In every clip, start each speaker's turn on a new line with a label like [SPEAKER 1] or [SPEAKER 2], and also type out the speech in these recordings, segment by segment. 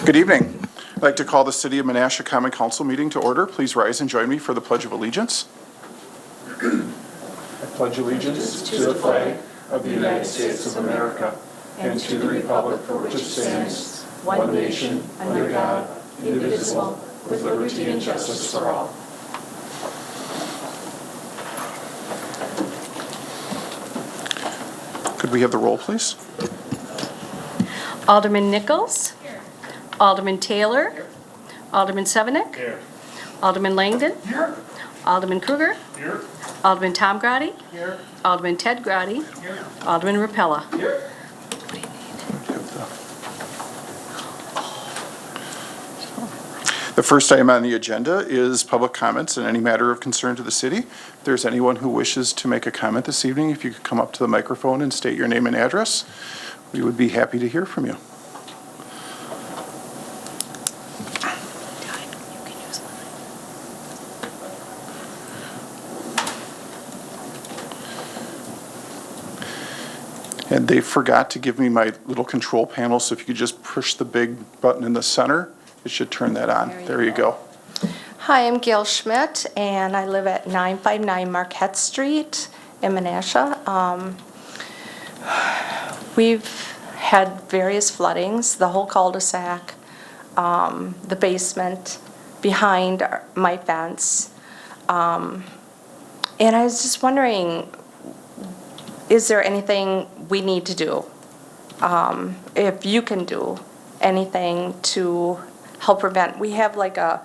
[SPEAKER 1] Good evening. I'd like to call the City of Menasha Common Council meeting to order. Please rise and join me for the Pledge of Allegiance. I pledge allegiance to the flag of the United States of America and to the republic for which it stands, one nation, under God, indivisible, with liberty and justice for all. Could we have the roll, please?
[SPEAKER 2] Alderman Nichols. Here. Alderman Taylor. Here. Alderman Sevenik.
[SPEAKER 3] Here.
[SPEAKER 2] Alderman Langdon.
[SPEAKER 3] Here.
[SPEAKER 2] Alderman Kruger.
[SPEAKER 3] Here.
[SPEAKER 2] Alderman Tom Grady.
[SPEAKER 3] Here.
[SPEAKER 2] Alderman Ted Grady.
[SPEAKER 3] Here.
[SPEAKER 2] Alderman Rapella.
[SPEAKER 3] Here.
[SPEAKER 1] The first item on the agenda is public comments in any matter of concern to the city. If there's anyone who wishes to make a comment this evening, if you could come up to the microphone and state your name and address, we would be happy to hear from you. And they forgot to give me my little control panel, so if you could just push the big button in the center, it should turn that on. There you go.
[SPEAKER 4] Hi, I'm Gail Schmidt, and I live at 959 Marquette Street in Menasha. We've had various floodings, the whole cul-de-sac, the basement, behind my fence. And I was just wondering, is there anything we need to do? If you can do anything to help prevent, we have like a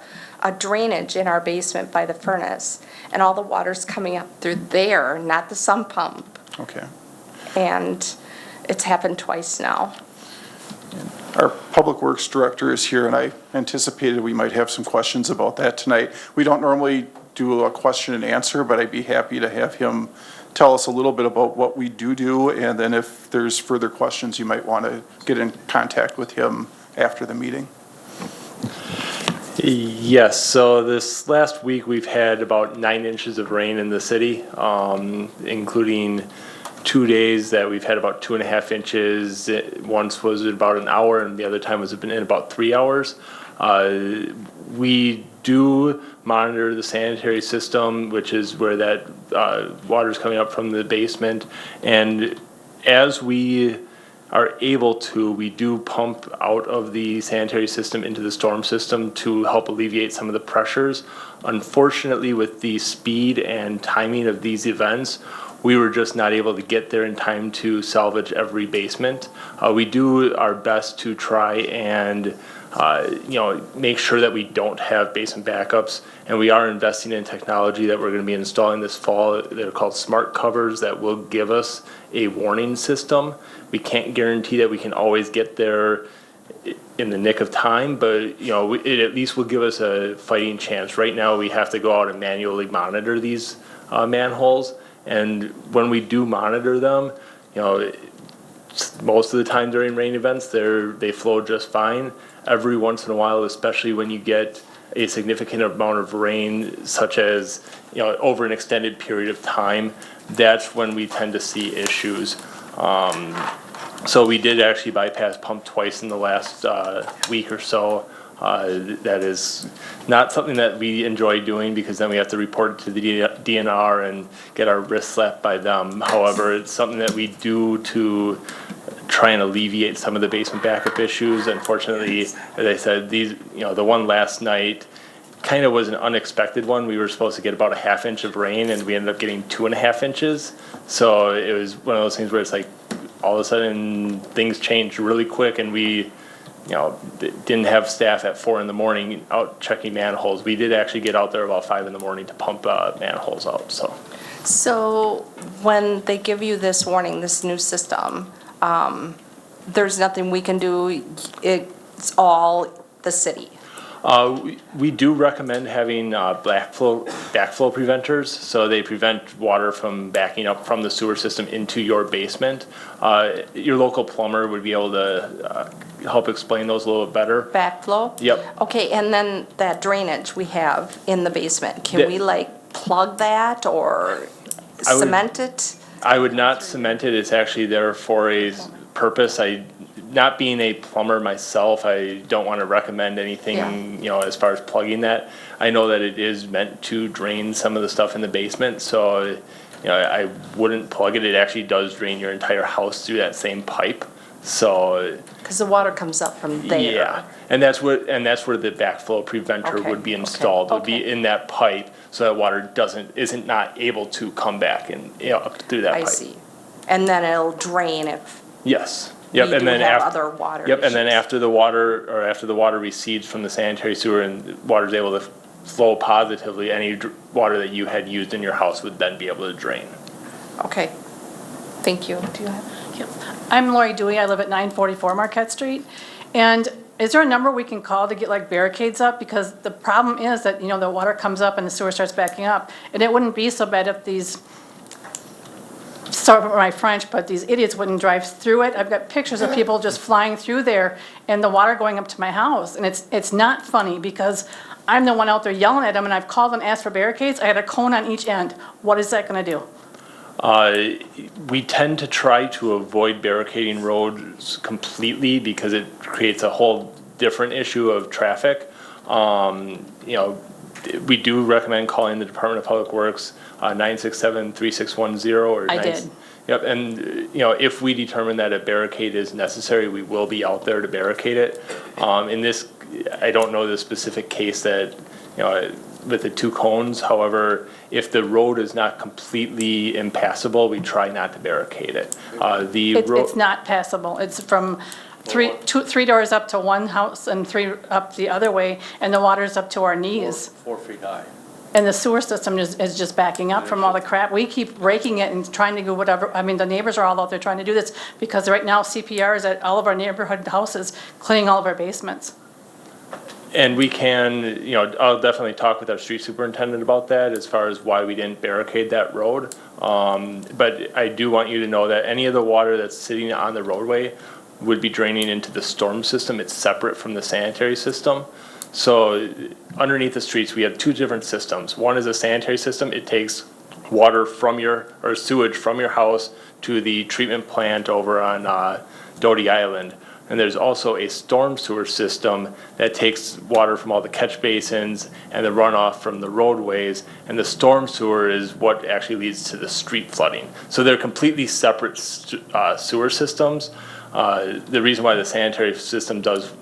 [SPEAKER 4] drainage in our basement by the furnace, and all the water's coming up through there, not the sump pump.
[SPEAKER 1] Okay.
[SPEAKER 4] And it's happened twice now.
[SPEAKER 1] Our Public Works Director is here, and I anticipated we might have some questions about that tonight. We don't normally do a question and answer, but I'd be happy to have him tell us a little bit about what we do, and then if there's further questions, you might want to get in contact with him after the meeting.
[SPEAKER 3] Yes, so this last week we've had about 9 inches of rain in the city, including 2 days that we've had about 2.5 inches. Once was about an hour, and the other time was in about 3 hours. We do monitor the sanitary system, which is where that water is coming up from the basement, and as we are able to, we do pump out of the sanitary system into the storm system to help alleviate some of the pressures. Unfortunately, with the speed and timing of these events, we were just not able to get there in time to salvage every basement. We do our best to try and make sure that we don't have basement backups, and we are investing in technology that we're going to be installing this fall. They're called smart covers that will give us a warning system. We can't guarantee that we can always get there in the nick of time, but it at least will give us a fighting chance. Right now we have to go out and manually monitor these manholes, and when we do monitor them, most of the time during rain events they flow just fine. Every once in a while, especially when you get a significant amount of rain, such as over an extended period of time, that's when we tend to see issues. So we did actually bypass pump twice in the last week or so. That is not something that we enjoy doing, because then we have to report it to the DNR and get our wrist slapped by them. However, it's something that we do to try and alleviate some of the basement backup issues. Unfortunately, as I said, the one last night kind of was an unexpected one. We were supposed to get about 1/2 inch of rain, and we ended up getting 2.5 inches. So it was one of those things where it's like all of a sudden things changed really quick, and we didn't have staff at 4 in the morning out checking manholes. We did actually get out there about 5 in the morning to pump manholes out.
[SPEAKER 4] So when they give you this warning, this new system, there's nothing we can do. It's all the city.
[SPEAKER 3] We do recommend having backflow preventers, so they prevent water from backing up from the sewer system into your basement. Your local plumber would be able to help explain those a little bit better.
[SPEAKER 4] Backflow?
[SPEAKER 3] Yep.
[SPEAKER 4] Okay, and then that drainage we have in the basement, can we plug that or cement it?
[SPEAKER 3] I would not cement it. It's actually there for a purpose. not being a plumber myself, I don't want to recommend anything, as far as plugging that. I know that it is meant to drain some of the stuff in the basement, so, I wouldn't plug it. It actually does drain your entire house through that same pipe, so.
[SPEAKER 4] Because the water comes up from there.
[SPEAKER 3] Yeah, and that's where the backflow preventer
[SPEAKER 4] Okay,
[SPEAKER 3] would be
[SPEAKER 4] okay,
[SPEAKER 3] installed, would be
[SPEAKER 4] okay.
[SPEAKER 3] in that pipe, so that water isn't not able to come back and, up through that pipe.
[SPEAKER 4] I see. And then it'll drain if
[SPEAKER 3] Yes.
[SPEAKER 4] we
[SPEAKER 3] Yep,
[SPEAKER 4] do
[SPEAKER 3] and then
[SPEAKER 4] have
[SPEAKER 3] after.
[SPEAKER 4] other water
[SPEAKER 3] Yep, and then
[SPEAKER 4] issues.
[SPEAKER 3] after the water recedes from the sanitary sewer and the water's able to flow positively, any water that you had used in your house would then be able to drain.
[SPEAKER 4] Okay, thank you. Do you have?
[SPEAKER 2] Yep. I'm Lori Dewey, I live at 944 Marquette Street. And is there a number we can call to get like barricades up? Because the problem is that, the water comes up and the sewer starts backing up. And it wouldn't be so bad if these, sorry for my French, but these idiots wouldn't drive through it. I've got pictures of people just flying through there and the water going up to my house. And it's not funny because I'm the one out there yelling at them and I've called and asked for barricades. I had a cone on each end. What is that gonna do?
[SPEAKER 3] We tend to try to avoid barricading roads completely because it creates a whole different issue of traffic. We do recommend calling the Department of Public Works, 967-3610 or.
[SPEAKER 2] I did.
[SPEAKER 3] Yep, and, if we determine that a barricade is necessary, we will be out there to barricade it. In this, I don't know the specific case that, with the two cones, however, if the road is not completely impassable, we try not to barricade it.
[SPEAKER 2] It's not passable. It's from three doors up to one house and three up the other way, and the water's up to our knees.
[SPEAKER 5] 4 feet high.
[SPEAKER 2] And the sewer system is just backing up from all the crap. We keep breaking it and trying to do whatever, the neighbors are all out there trying to do this, because right now CPR is at all of our neighborhood houses, cleaning all of our basements.
[SPEAKER 3] And we can, I'll definitely talk with our street superintendent about that as far as why we didn't barricade that road. But I do want you to know that any of the water that's sitting on the roadway would be draining into the storm system. It's separate from the sanitary system. So underneath the streets, we have two different systems. One is a sanitary system. It takes water or sewage from your house to the treatment plant over on Doty Island. And there's also a storm sewer system that takes water from all the catch basins and the runoff from the roadways. And the storm sewer is what actually leads to the street flooding. So they're completely separate sewer systems. The reason why the sanitary system does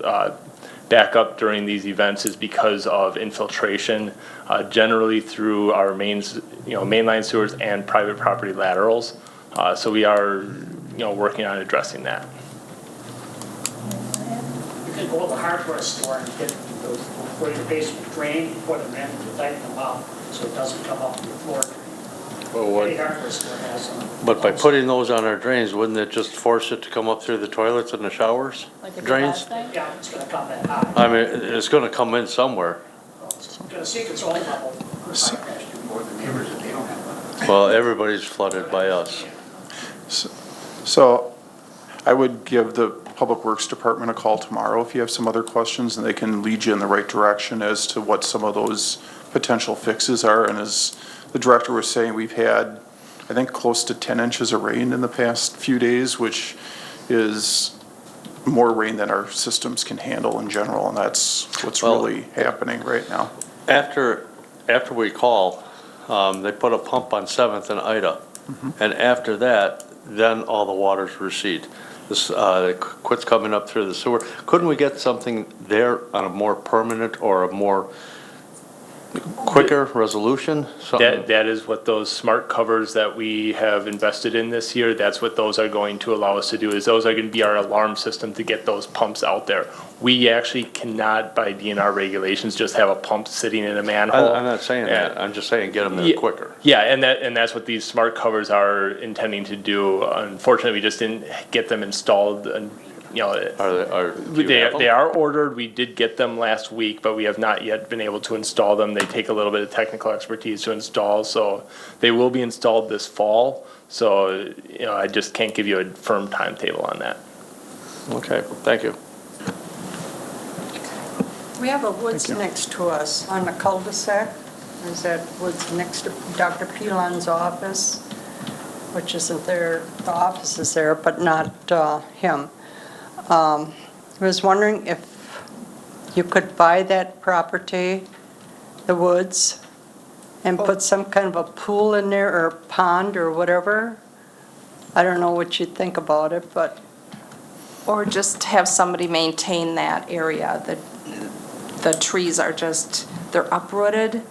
[SPEAKER 3] back up during these events is because of infiltration, generally through our mainline sewers and private property laterals. So we are, working on addressing that.
[SPEAKER 6] You could go to the hardware store and get those, where your basement drain, you put them in, you tighten them up, so it doesn't come up to the floor.
[SPEAKER 5] Well,
[SPEAKER 6] Any hardware store has them.
[SPEAKER 5] but by putting those on our drains, wouldn't it just force it to come up through the toilets and the showers?
[SPEAKER 2] Like it did
[SPEAKER 5] Drains?
[SPEAKER 2] last night.
[SPEAKER 6] Yeah, it's gonna come that high.
[SPEAKER 5] I mean, it's gonna come in somewhere.
[SPEAKER 6] It's gonna seek its own level.
[SPEAKER 7] More than neighbors if they don't have one.
[SPEAKER 5] Well, everybody's flooded by us.
[SPEAKER 1] So I would give the Public Works Department a call tomorrow if you have some other questions, and they can lead you in the right direction as to what some of those potential fixes are. And as the director was saying, we've had, I think, close to 10 inches of rain in the past few days, which is more rain than our systems can handle in general, and that's what's
[SPEAKER 5] Well,
[SPEAKER 1] really happening right now.
[SPEAKER 5] After we call, they put a pump on 7th and Ida. And after that, then all the waters recede. This quits coming up through the sewer. Couldn't we get something there on a more permanent or a more quicker resolution? Something-
[SPEAKER 3] That is what those smart covers that we have invested in this year, that's what those are going to allow us to do, is those are going to be our alarm system to get those pumps out there. We actually cannot, by DNR regulations, just have a pump sitting in a manhole.
[SPEAKER 5] I'm not saying that.
[SPEAKER 3] Yeah.
[SPEAKER 5] I'm just saying get them there
[SPEAKER 3] Yeah.
[SPEAKER 5] quicker.
[SPEAKER 3] Yeah, and that's what these smart covers are intending to do. Unfortunately, we just didn't get them installed, and, do you have them? They are ordered. We did get them last week, but we have not yet been able to install them. They take a little bit of technical expertise to install, so they will be installed this fall. So, I just can't give you a firm timetable on that.
[SPEAKER 5] Okay, thank you.
[SPEAKER 8] We have a woods next to us on the cul-de-sac. Is that woods next to Dr. Pilon's office, which isn't there, the office is there, but not him. I was wondering if you could buy that property, the woods, and put some kind of a pool in there or pond or whatever. I don't know what you'd think about it, but
[SPEAKER 4] Or just have somebody maintain that area. The trees are just, they're uprooted.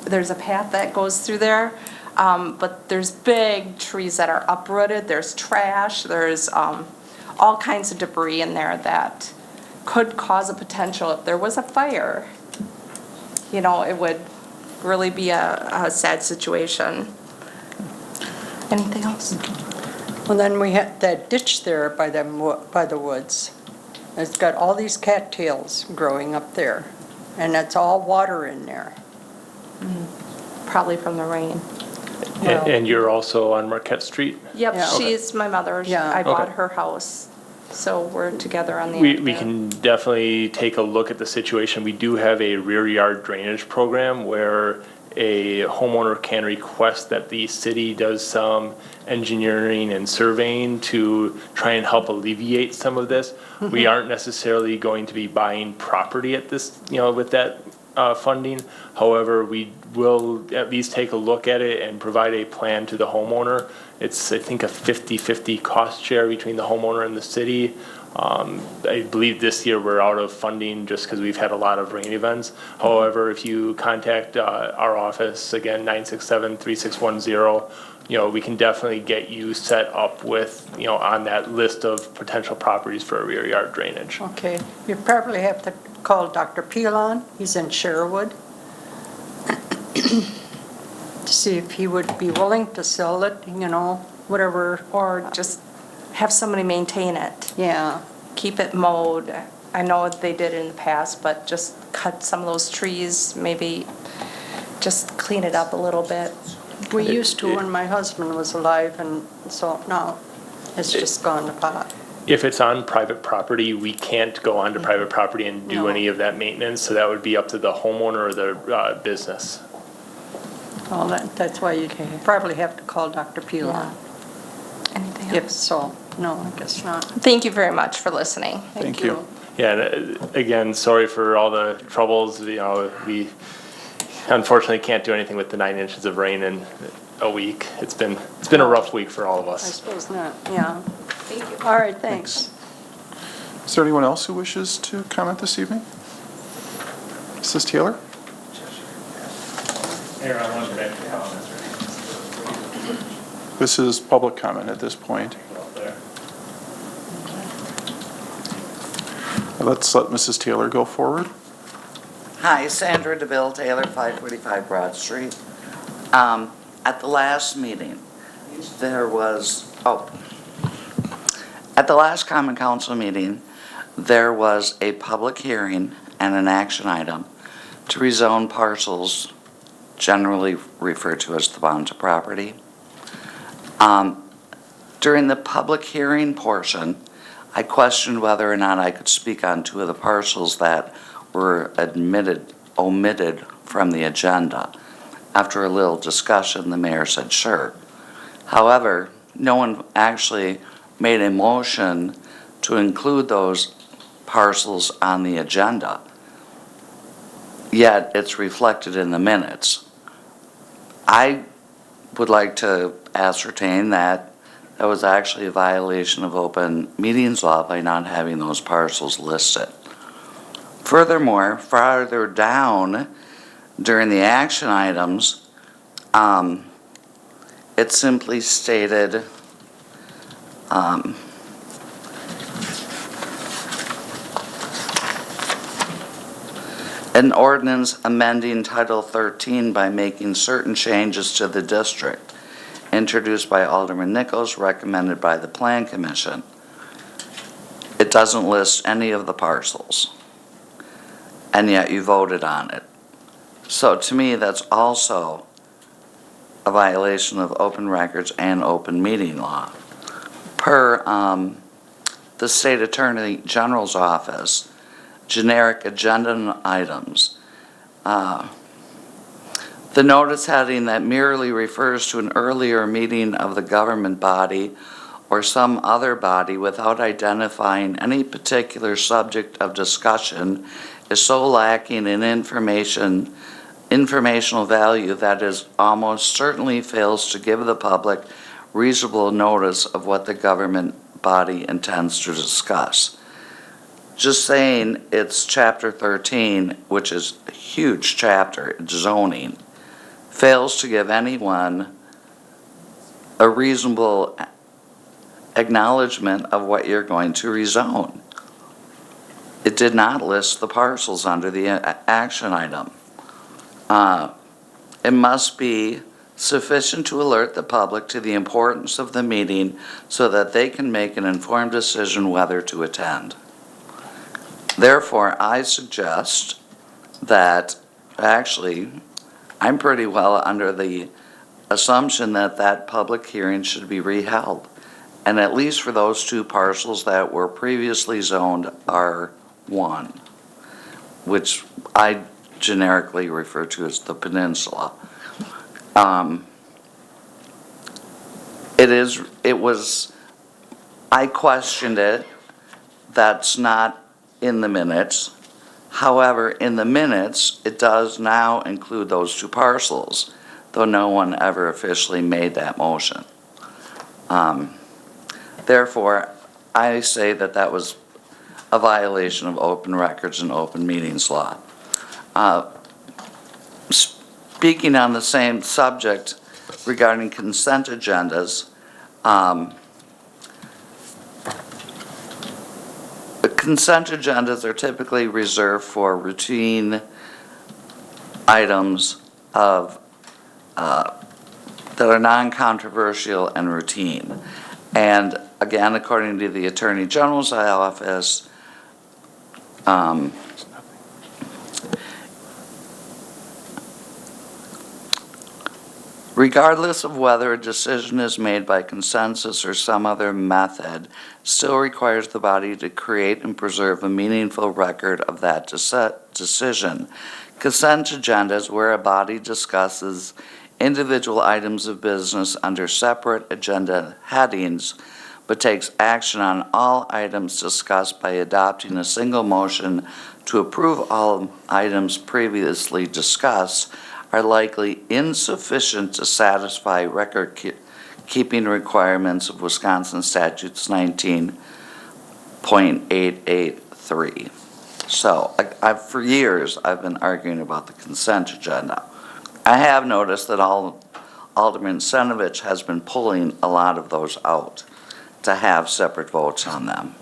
[SPEAKER 4] There's a path that goes through there, but there's big trees that are uprooted. There's trash, there's all kinds of debris in there that could cause a potential, if there was a fire, you know, it would really be a sad situation. Anything else?
[SPEAKER 8] well, then we had that ditch there by the woods. It's got all these cattails growing up there, and it's all water in there.
[SPEAKER 4] Probably from the rain.
[SPEAKER 8] Well-
[SPEAKER 3] And you're also on Marquette Street?
[SPEAKER 4] Yep,
[SPEAKER 8] Yeah.
[SPEAKER 4] she's my mother.
[SPEAKER 8] Yeah.
[SPEAKER 4] I bought
[SPEAKER 3] Okay.
[SPEAKER 4] her house, so we're together on the
[SPEAKER 3] We
[SPEAKER 4] end there.
[SPEAKER 3] can definitely take a look at the situation. We do have a rear yard drainage program where a homeowner can request that the city does some engineering and surveying to try and help alleviate some of this. We aren't necessarily going to be buying property at this, with that funding. However, we will at least take a look at it and provide a plan to the homeowner. It's, I think, a 50-50 cost share between the homeowner and the city. I believe this year we're out of funding just because we've had a lot of rain events. However, if you contact our office, again, 967-3610, we can definitely get you set up with, on that list of potential properties for a rear yard drainage.
[SPEAKER 8] Okay, you probably have to call Dr. Pilon, he's in Sherwood, to see if he would be willing to sell it, whatever.
[SPEAKER 4] Or just have somebody maintain it.
[SPEAKER 8] Yeah,
[SPEAKER 4] Keep it mowed. I know they did it in the past, but just cut some of those trees, maybe just clean it up a little bit.
[SPEAKER 8] we used to when my husband was alive, and so now it's just gone to pot.
[SPEAKER 3] If it's on private property, we can't go onto private property and do
[SPEAKER 8] No.
[SPEAKER 3] any of that maintenance, so that would be up to the homeowner or the business.
[SPEAKER 8] Well, that's why you probably have to call Dr. Pilon.
[SPEAKER 4] Anything
[SPEAKER 8] If
[SPEAKER 4] else?
[SPEAKER 8] so, no, I guess not.
[SPEAKER 4] Thank you very much for listening.
[SPEAKER 1] Thank you.
[SPEAKER 3] Yeah, and again, sorry for all the troubles, we unfortunately can't do anything with the 9 inches of rain in a week. It's been a rough week for all of
[SPEAKER 8] I
[SPEAKER 3] us.
[SPEAKER 8] suppose not, yeah.
[SPEAKER 4] Thank you.
[SPEAKER 8] All right, thanks.
[SPEAKER 1] Is there anyone else who wishes to comment this evening? Mrs. Taylor?
[SPEAKER 9] Mayor, I wanted to make a comment
[SPEAKER 1] This is public comment at this point.
[SPEAKER 9] out there.
[SPEAKER 1] Let's let Mrs. Taylor go forward.
[SPEAKER 10] Hi, Sandra DeVille Taylor, 545 Broad Street. At the last meeting, at the last Common Council meeting, there was a public hearing and an action item to rezone parcels generally referred to as the Bonta property. During the public hearing portion, I questioned whether or not I could speak on two of the parcels that were omitted from the agenda. After a little discussion, the mayor said, sure. However, no one actually made a motion to include those parcels on the agenda. Yet, it's reflected in the minutes. I would like to ascertain that that was actually a violation of open meetings law by not having those parcels listed. Furthermore, farther down during the action items, it simply stated, an ordinance amending Title 13 by making certain changes to the district, introduced by Alderman Nichols, recommended by the Plan Commission. It doesn't list any of the parcels, and yet you voted on it. So to me, that's also a violation of open records and open meeting law. Per the State Attorney General's office, generic agenda items, the notice heading that merely refers to an earlier meeting of the government body or some other body without identifying any particular subject of discussion is so lacking in informational value that it almost certainly fails to give the public reasonable notice of what the government body intends to discuss. Just saying it's chapter 13, which is a huge chapter, it's zoning, fails to give anyone a reasonable acknowledgement of what you're going to rezone. It did not list the parcels under the action item. It must be sufficient to alert the public to the importance of the meeting so that they can make an informed decision whether to attend. Therefore, I suggest that, actually, I'm pretty well under the assumption that that public hearing should be reheld. And at least for those two parcels that were previously zoned R1, which I generically refer to as the peninsula. I questioned it. That's not in the minutes. However, in the minutes, it does now include those two parcels, though no one ever officially made that motion. Therefore, I say that that was a violation of open records and open meetings law. Speaking on the same subject regarding consent agendas, the consent agendas are typically reserved for routine items of that are non-controversial and routine. And again, according to the Attorney General's office, regardless of whether a decision is made by consensus or some other method, still requires the body to create and preserve a meaningful record of that decision. Consent agendas, where a body discusses individual items of business under separate agenda headings, but takes action on all items discussed by adopting a single motion to approve all items previously discussed, are likely insufficient to satisfy record-keeping requirements of Wisconsin Statutes 19.883. So, for years, I've been arguing about the consent agenda. I have noticed that Alderman Senovich has been pulling a lot of those out to have separate votes on them.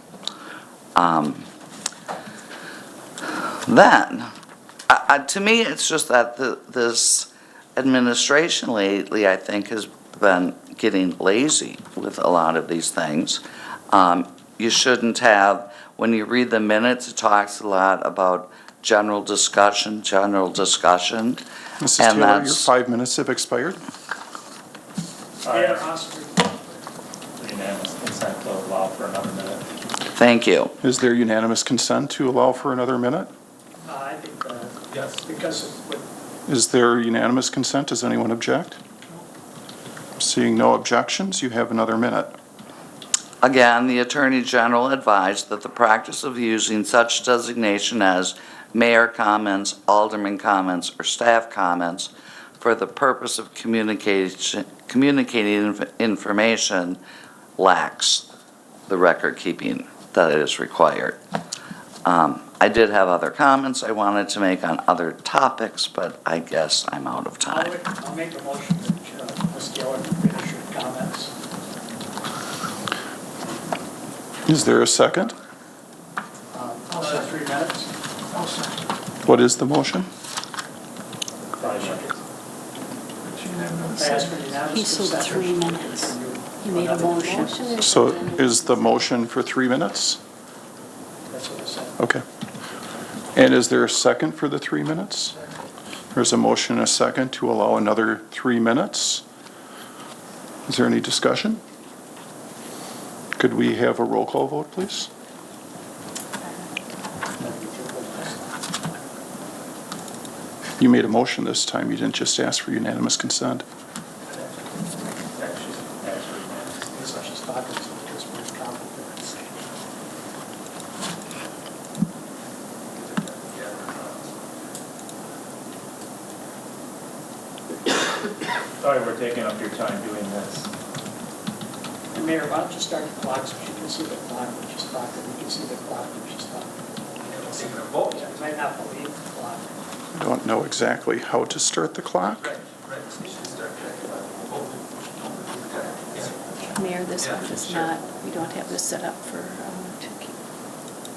[SPEAKER 10] To me, it's just that this administration lately, I think, has been getting lazy with a lot of these things. You shouldn't have, when you read the minutes, it talks a lot about general discussion.
[SPEAKER 1] Mrs.
[SPEAKER 10] And
[SPEAKER 1] Taylor, your
[SPEAKER 10] that's-
[SPEAKER 1] 5 minutes have expired.
[SPEAKER 6] Yeah, Oscar.
[SPEAKER 3] Unanimous consent to allow for another minute.
[SPEAKER 10] Thank you.
[SPEAKER 1] Is there unanimous consent to allow for another minute?
[SPEAKER 6] I think, yes, because of what
[SPEAKER 1] Is there unanimous consent? Does anyone object? Seeing no objections, you have another minute.
[SPEAKER 10] Again, the Attorney General advised that the practice of using such designation as mayor comments, alderman comments, or staff comments for the purpose of communicating information lacks the record keeping that is required. I did have other comments I wanted to make on other topics, but I guess I'm out of time.
[SPEAKER 6] I'll make a motion that Ms. Geller can finish her comments.
[SPEAKER 1] Is there a second?
[SPEAKER 6] I'll say 3 minutes.
[SPEAKER 1] What is the motion?
[SPEAKER 6] I ask for unanimous
[SPEAKER 9] He said
[SPEAKER 6] consent.
[SPEAKER 9] 3 minutes. He made a motion.
[SPEAKER 1] So is the motion for 3 minutes?
[SPEAKER 6] That's what I said.
[SPEAKER 1] Okay. And is there a second for the 3 minutes? There's a motion and a second to allow another 3 minutes. Is there any discussion? Could we have a roll call vote, please? You made a motion this time. You didn't just ask for unanimous consent.
[SPEAKER 6] She's talking.
[SPEAKER 3] Sorry, we're taking up your time doing this.
[SPEAKER 6] And Mayor, why don't you start the clock so she can see the clock when she's talking, we can see the clock when she's talking.
[SPEAKER 7] Taking a vote yet.
[SPEAKER 6] You might not believe the clock.
[SPEAKER 1] I don't know exactly how to start the clock.
[SPEAKER 7] Right, so you should start checking that.
[SPEAKER 9] Mayor, this one is not, we don't have this set up for, to keep.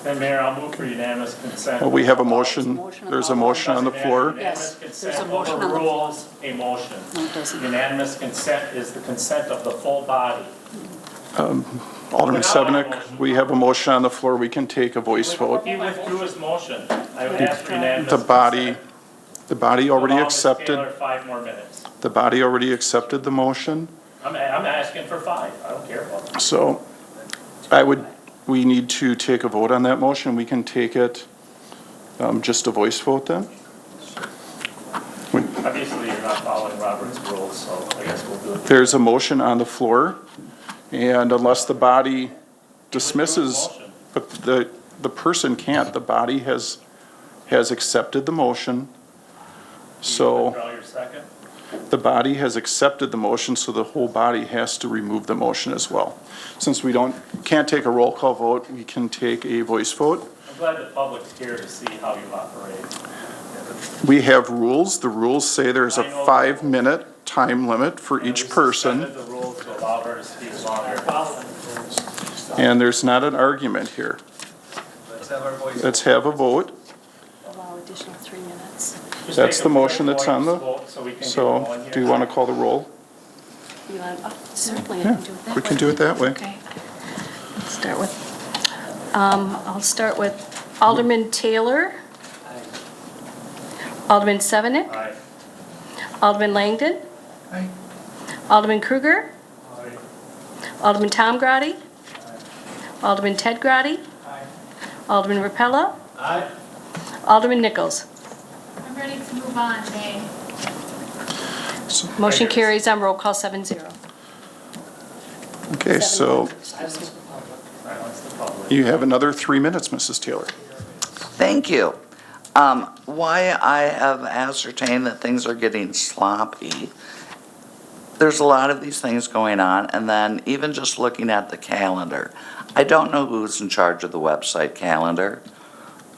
[SPEAKER 3] Then Mayor, I'll move for unanimous consent.
[SPEAKER 1] Well, we have a motion,
[SPEAKER 9] Motion on
[SPEAKER 1] there's a
[SPEAKER 9] the
[SPEAKER 1] motion on the floor.
[SPEAKER 3] Unanimous
[SPEAKER 9] Yes, there's
[SPEAKER 3] consent
[SPEAKER 9] a motion on the floor.
[SPEAKER 3] overrules a motion.
[SPEAKER 9] No, it doesn't.
[SPEAKER 3] Unanimous consent is the consent of the full body.
[SPEAKER 1] Alderman Severnick, we have a motion on the floor. We can take a voice vote.
[SPEAKER 3] He withdrew his motion. I would ask for unanimous
[SPEAKER 1] The
[SPEAKER 3] consent.
[SPEAKER 1] the body already
[SPEAKER 3] Allow Ms. Taylor
[SPEAKER 1] accepted,
[SPEAKER 3] 5 more minutes.
[SPEAKER 1] the body already accepted the motion.
[SPEAKER 3] I'm asking for 5. I don't care about that.
[SPEAKER 1] So we need to take a vote on that motion. We can take it, just a voice vote then?
[SPEAKER 3] Obviously, you're not following Robert's rules, so I guess we'll do it.
[SPEAKER 1] There's a motion on the floor, and unless the body dismisses,
[SPEAKER 3] Motion.
[SPEAKER 1] but the person can't, the body has accepted the motion. So
[SPEAKER 3] Withdraw your second?
[SPEAKER 1] the body has accepted the motion, so the whole body has to remove the motion as well. Since we can't take a roll call vote, we can take a voice vote.
[SPEAKER 3] I'm glad the public's here to see how you operate.
[SPEAKER 1] We have rules. The rules say there's a 5-minute time limit for
[SPEAKER 3] And
[SPEAKER 1] each
[SPEAKER 3] we
[SPEAKER 1] person,
[SPEAKER 3] suspended the rules to allow her to speak longer.
[SPEAKER 6] Following the rules.
[SPEAKER 1] and there's not an argument here.
[SPEAKER 7] Let's have our voice.
[SPEAKER 1] Let's have a vote.
[SPEAKER 9] Allow additional 3 minutes.
[SPEAKER 3] Just
[SPEAKER 1] That's
[SPEAKER 3] take
[SPEAKER 1] the
[SPEAKER 3] a
[SPEAKER 1] motion
[SPEAKER 3] quick
[SPEAKER 1] that's on the-
[SPEAKER 3] voice vote so we can get
[SPEAKER 1] So,
[SPEAKER 3] going here.
[SPEAKER 1] do you want to call the roll?
[SPEAKER 9] You want, certainly, I can do it that way.
[SPEAKER 1] We can do it that way.
[SPEAKER 9] Okay. Start with, I'll start with Alderman Taylor. Alderman Severnick.
[SPEAKER 3] Aye.
[SPEAKER 9] Alderman Langdon. Alderman Kruger. Alderman Tom Grady. Alderman Ted Grady. Alderman Rapella. Alderman Nichols.
[SPEAKER 11] I'm ready to move on, May.
[SPEAKER 9] Motion carries on roll call 7-0.
[SPEAKER 1] Okay, so
[SPEAKER 6] Silence the public.
[SPEAKER 3] Silence the public.
[SPEAKER 1] you have another 3 minutes, Mrs. Taylor.
[SPEAKER 10] Thank you. Why I have ascertained that things are getting sloppy, there's a lot of these things going on, and then even just looking at the calendar, I don't know who's in charge of the website calendar,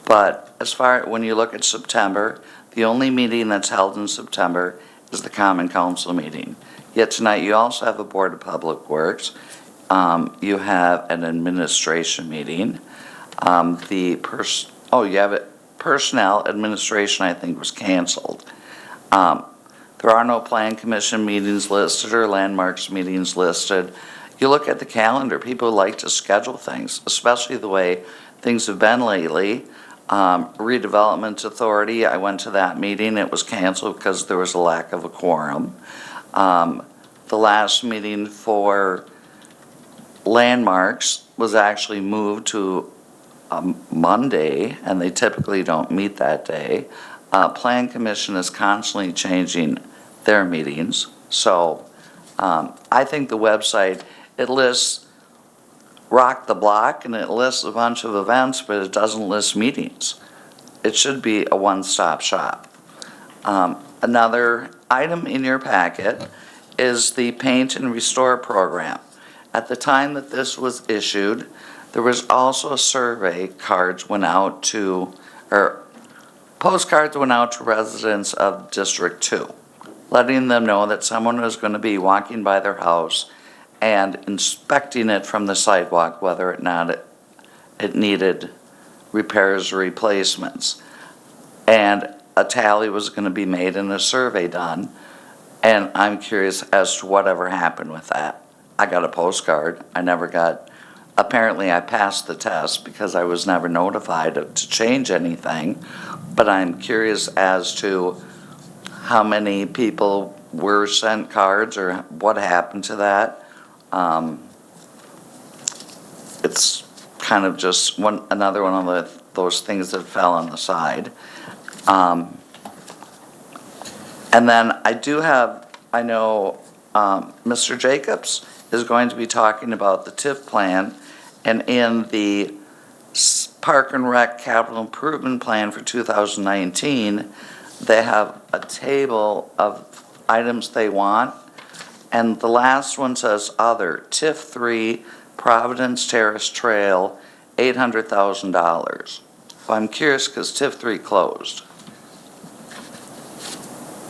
[SPEAKER 10] but when you look at September, the only meeting that's held in September is the Common Council meeting. Yet tonight, you also have a Board of Public Works, you have an administration meeting, you have it. Personnel administration, I think, was canceled. There are no plan commission meetings listed or landmarks meetings listed. You look at the calendar, people like to schedule things, especially the way things have been lately. Redevelopment Authority, I went to that meeting, it was canceled because there was a lack of a quorum. The last meeting for landmarks was actually moved to Monday, and they typically don't meet that day. Plan Commission is constantly changing their meetings, so I think the website, it lists Rock the Block, and it lists a bunch of events, but it doesn't list meetings. It should be a one-stop shop. Another item in your packet is the Paint and Restore program. At the time that this was issued, there was also a survey postcards went out to residents of District 2, letting them know that someone was going to be walking by their house and inspecting it from the sidewalk, whether or not it needed repairs or replacements. And a tally was going to be made and a survey done, and I'm curious as to whatever happened with that. I got a postcard. Apparently I passed the test because I was never notified to change anything, but I'm curious as to how many people were sent cards or what happened to that. It's kind of just another one of those things that fell on the side. And then I know Mr. Jacobs is going to be talking about the TIF plan, and in the Park and Rec Capital Improvement Plan for 2019, they have a table of items they want. And the last one says other, TIF 3, Providence Terrace Trail, $800,000. Well, I'm curious because TIF 3 closed.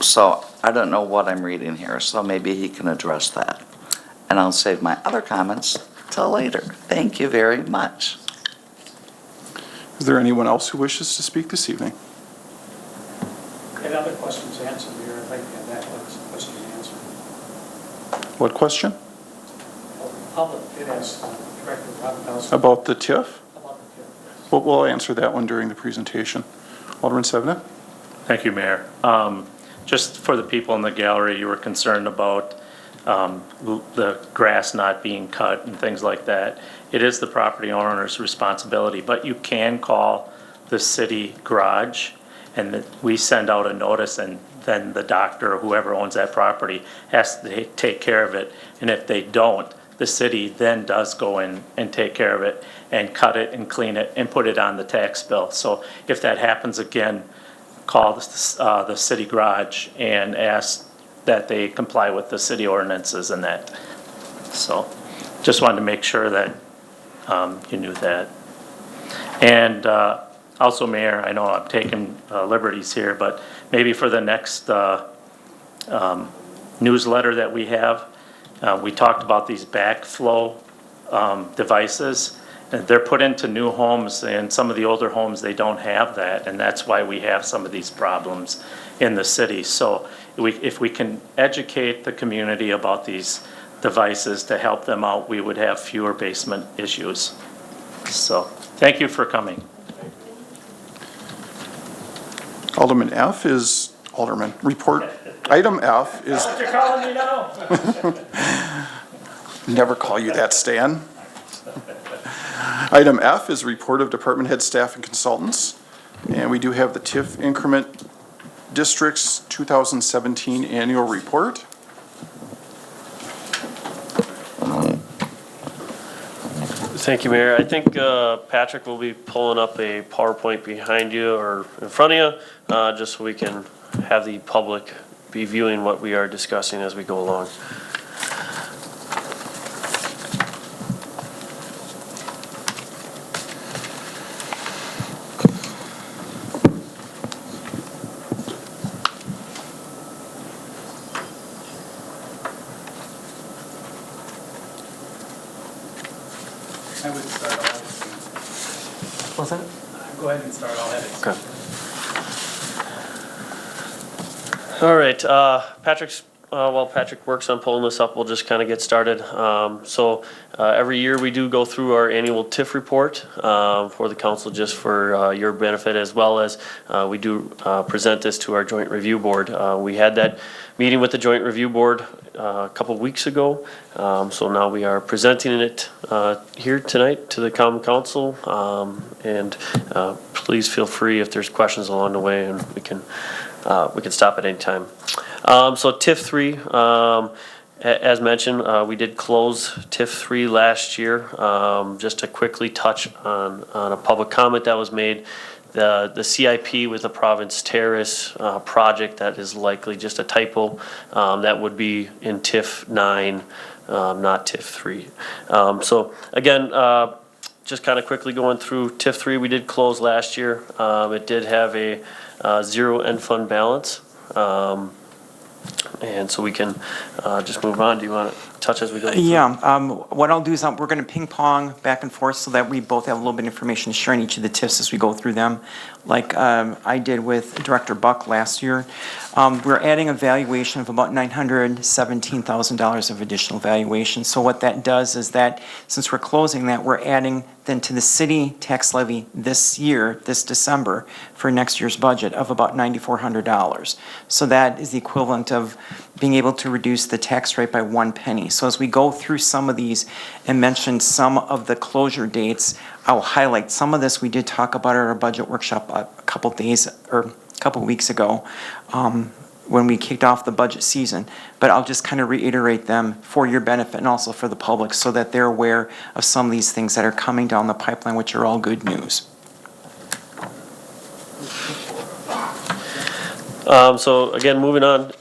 [SPEAKER 10] So I don't know what I'm reading here, so maybe he can address that. And I'll save my other comments till later. Thank you very much.
[SPEAKER 1] Is there anyone else who wishes to speak this evening?
[SPEAKER 6] Had other questions answered, Mayor, I'd like to have that question answered.
[SPEAKER 1] What question?
[SPEAKER 6] Well, the public did ask Director Robinkowski
[SPEAKER 1] About the TIF?
[SPEAKER 6] about the TIF.
[SPEAKER 1] We'll answer that one during the presentation. Alderman Sevenick?
[SPEAKER 3] Thank you, Mayor. Just for the people in the gallery, you were concerned about the grass not being cut and things like that. It is the property owner's responsibility, but you can call the city garage, and we send out a notice, and then the doctor or whoever owns that property has to take care of it. And if they don't, the city then does go in and take care of it and cut it and clean it and put it on the tax bill. So if that happens again, call the city garage and ask that they comply with the city ordinances and that. So just wanted to make sure that you knew that. And also, Mayor, I know I'm taking liberties here, but maybe for the next newsletter that we have, we talked about these backflow devices. And they're put into new homes, and some of the older homes, they don't have that, and that's why we have some of these problems in the city. So if we can educate the community about these devices to help them out, we would have fewer basement issues. So thank you for coming.
[SPEAKER 1] Alderman F is, Alderman, report, item F is,
[SPEAKER 6] What you're calling me now?
[SPEAKER 1] never call you that, Stan. Item F is report of department head, staff, and consultants. And we do have the TIF Increment District's 2017 annual report.
[SPEAKER 12] Thank you, Mayor. I think Patrick will be pulling up a PowerPoint behind you or in front of you, just so we can have the public be viewing what we are discussing as we go along.
[SPEAKER 7] I would start all editing.
[SPEAKER 12] What's that?
[SPEAKER 7] Go ahead and start all editing.
[SPEAKER 12] Okay. All right, while Patrick works on pulling this up, we'll just kind of get started. Every year we do go through our annual TIF report for the council, just for your benefit, as well as we do present this to our joint review board. We had that meeting with the joint review board a couple weeks ago. So now we are presenting it here tonight to the common council. Please feel free if there's questions along the way, and we can stop at any time. So TIF 3, as mentioned, we did close TIF 3 last year. Just to quickly touch on a public comment that was made. The CIP with the Providence Terrace project, that is likely just a typo. That would be in TIF 9, not TIF 3. So again, just kind of quickly going through TIF 3, we did close last year. It did have a zero end fund balance. And so we can just move on. Do you want to touch as we go?
[SPEAKER 13] Yeah, what I'll do is we're going to ping pong back and forth so that we both have a little bit of information to share on each of the TIFs as we go through them, like I did with Director Buck last year. We're adding a valuation of about $917,000 of additional valuation. So what that does is that since we're closing that, we're adding then to the city tax levy this year, this December, for next year's budget of about $9,400. So that is the equivalent of being able to reduce the tax rate by 1 penny. So as we go through some of these and mention some of the closure dates, I'll highlight some of this. We did talk about at our budget workshop a couple days or a couple weeks ago when we kicked off the budget season. But I'll just kind of reiterate them for your benefit and also for the public so that they're aware of some of these things that are coming down the pipeline, which are all good news.
[SPEAKER 12] So again, moving on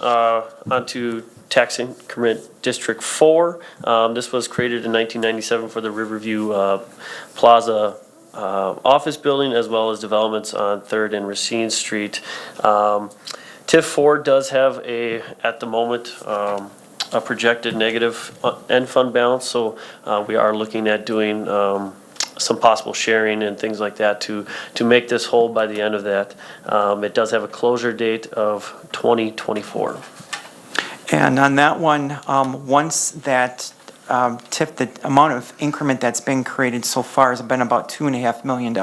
[SPEAKER 12] to tax increment District 4. This was created in 1997 for the Riverview Plaza office building, as well as developments on 3rd and Racine Street. TIF 4 does have at the moment, a projected negative end fund balance, so we are looking at doing some possible sharing and things like that to make this whole by the end of that. It does have a closure date of 2024.
[SPEAKER 13] And on that one, once that TIF, the amount of increment that's been created so far has been about $2.5 million.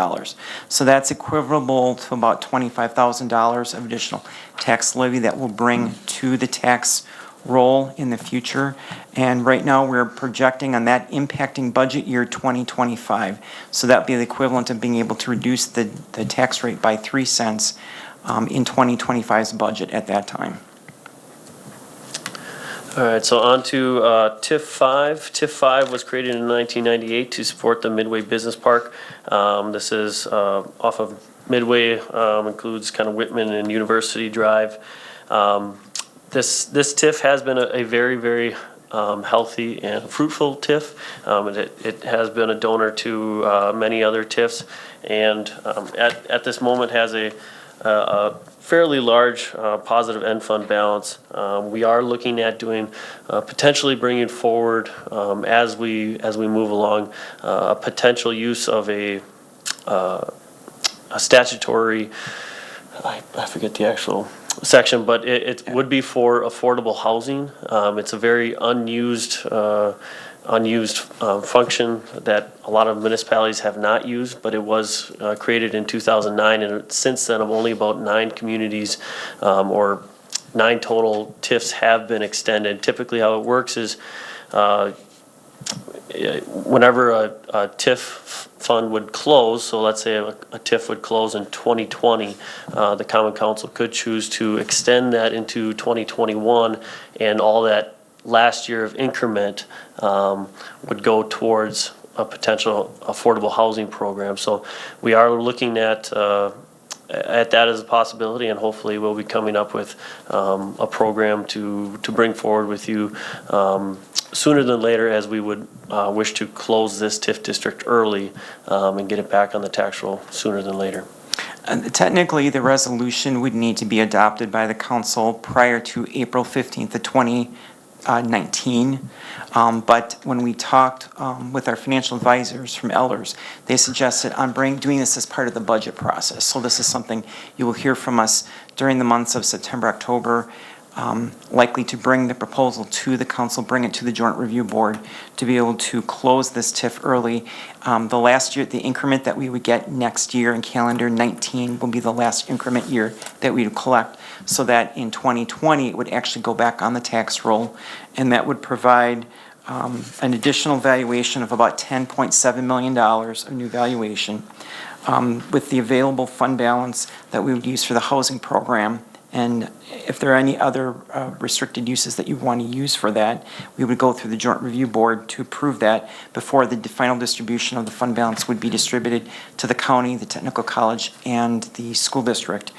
[SPEAKER 13] So that's equivalent to about $25,000 of additional tax levy that will bring to the tax roll in the future. And right now, we're projecting on that impacting budget year 2025. So that'd be the equivalent of being able to reduce the tax rate by 3 cents in 2025's budget at that time.
[SPEAKER 12] All right, so on to TIF 5. TIF 5 was created in 1998 to support the Midway Business Park. This is off of Midway, includes kind of Whitman and University Drive. This TIF has been a very, very healthy and fruitful TIF. It has been a donor to many other TIFs, and at this moment has a fairly large positive end fund balance. We are looking at doing, potentially bringing forward, as we move along, a potential use of a statutory, I forget the actual section, but it would be for affordable housing. It's a very unused function that a lot of municipalities have not used, but it was created in 2009, and since then, only about 9 communities or 9 total TIFs have been extended. Typically, how it works is whenever a TIF fund would close, so let's say a TIF would close in 2020, the Common Council could choose to extend that into 2021, and all that last year of increment would go towards a potential affordable housing program. So we are looking at that as a possibility, and hopefully we'll be coming up with a program to bring forward with you sooner than later, as we would wish to close this TIF district early and get it back on the tax roll sooner than later.
[SPEAKER 13] Technically, the resolution would need to be adopted by the council prior to April 15th of 2019. But when we talked with our financial advisors from Elders, they suggested on doing this as part of the budget process. So this is something you will hear from us during the months of September, October, likely to bring the proposal to the council, bring it to the joint review board to be able to close this TIF early. The last year, the increment that we would get next year in calendar 19 will be the last increment year that we would collect, so that in 2020 it would actually go back on the tax roll, and that would provide an additional valuation of about $10.7 million of new valuation with the available fund balance that we would use for the housing program. And if there are any other restricted uses that you want to use for that, we would go through the joint review board to approve that before the final distribution of the fund balance would be distributed to the county, the technical college, and the school district.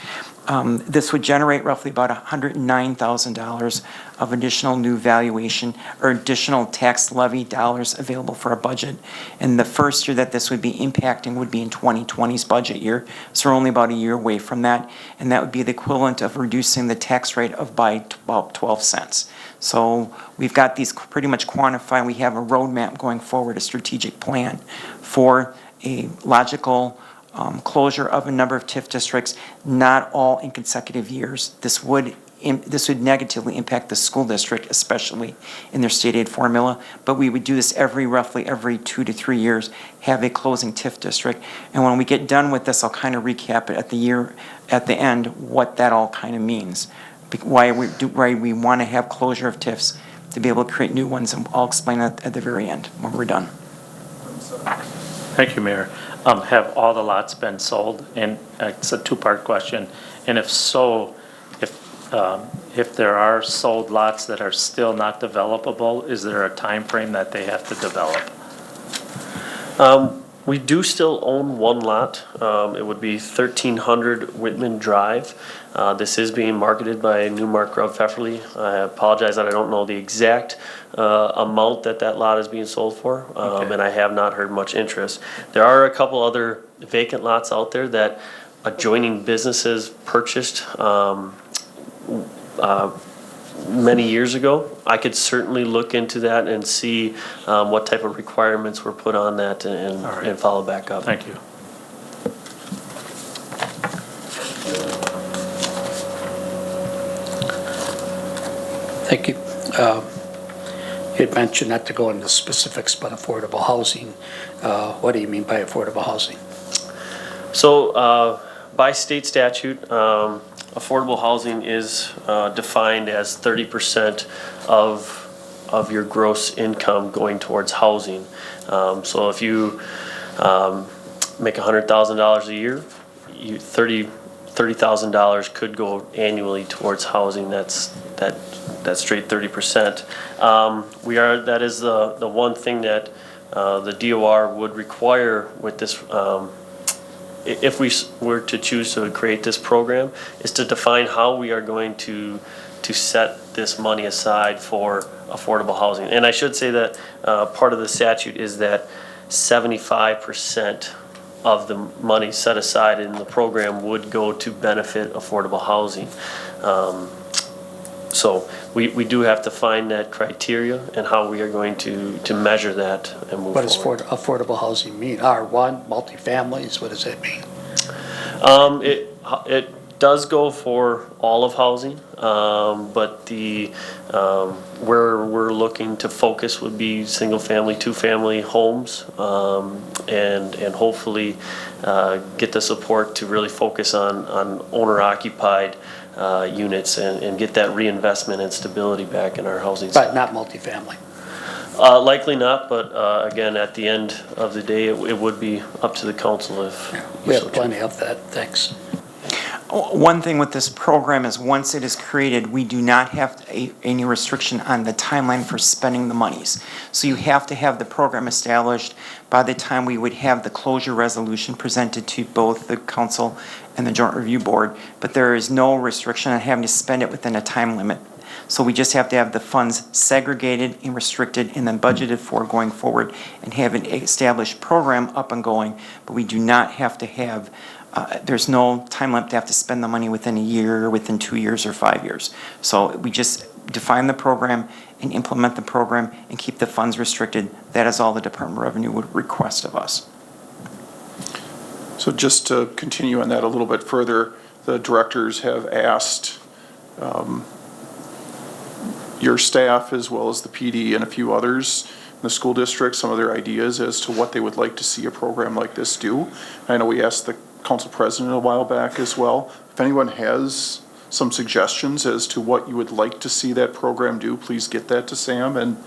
[SPEAKER 13] This would generate roughly about $109,000 of additional new valuation or additional tax levy dollars available for our budget. And the first year that this would be impacting would be in 2020's budget year. So we're only about a year away from that. And that would be the equivalent of reducing the tax rate by about 12 cents. So we've got these pretty much quantified. We have a roadmap going forward, a strategic plan for a logical closure of a number of TIF districts, not all in consecutive years. This would negatively impact the school district, especially in their state aid formula, but we would do this roughly every 2 to 3 years, have a closing TIF district. And when we get done with this, I'll kind of recap it at the end, what that all kind of means, why we want to have closure of TIFs to be able to create new ones, and I'll explain that at the very end when we're done.
[SPEAKER 14] Thank you, Mayor. Have all the lots been sold? And it's a two-part question. And if so, if there are sold lots that are still not developable, is there a time frame that they have to develop?
[SPEAKER 12] We do still own one lot. It would be 1300 Whitman Drive. This is being marketed by Newmark Grubb Pfefferly. I apologize that I don't know the exact amount that lot is being sold for, and I have not heard much interest. There are a couple other vacant lots out there that adjoining businesses purchased many years ago. I could certainly look into that and see what type of requirements were put on that and follow back up.
[SPEAKER 14] Thank you.
[SPEAKER 6] Thank you. You had mentioned, not to go into specifics, but affordable housing. What do you mean by affordable housing?
[SPEAKER 12] So by state statute, affordable housing is defined as 30% of your gross income going towards housing. So if you make $100,000 a year, $30,000 could go annually towards housing. That's straight 30%. That is the one thing that the DOR would require with this. If we were to choose to create this program, is to define how we are going to set this money aside for affordable housing. And I should say that part of the statute is that 75% of the money set aside in the program would go to benefit affordable housing. So we do have to find that criteria and how we are going to measure that and move forward.
[SPEAKER 6] What does affordable housing mean? R1, multifamilies, what does that mean?
[SPEAKER 12] It does go for all of housing, but where we're looking to focus would be single-family, two-family homes, and hopefully get the support to really focus on owner-occupied units and get that reinvestment and stability back in our housing
[SPEAKER 6] But
[SPEAKER 12] sector.
[SPEAKER 6] not multifamily.
[SPEAKER 12] Likely not, but again, at the end of the day, it would be up to the council if.
[SPEAKER 6] We have plenty of that, thanks.
[SPEAKER 13] One thing with this program is once it is created, we do not have any restriction on the timeline for spending the monies. So you have to have the program established by the time we would have the closure resolution presented to both the council and the joint review board, but there is no restriction on having to spend it within a time limit. So we just have to have the funds segregated and restricted and then budgeted for going forward and have an established program up and going, but we do not have to have there's no time limit to have to spend the money within a year, within 2 years, or 5 years. So we just define the program and implement the program and keep the funds restricted. That is all the Department of Revenue would request of us.
[SPEAKER 1] So just to continue on that a little bit further, the directors have asked your staff as well as the PD and a few others in the school district some of their ideas as to what they would like to see a program like this do. I know we asked the council president a while back as well. If anyone has some suggestions as to what you would like to see that program do, please get that to Sam and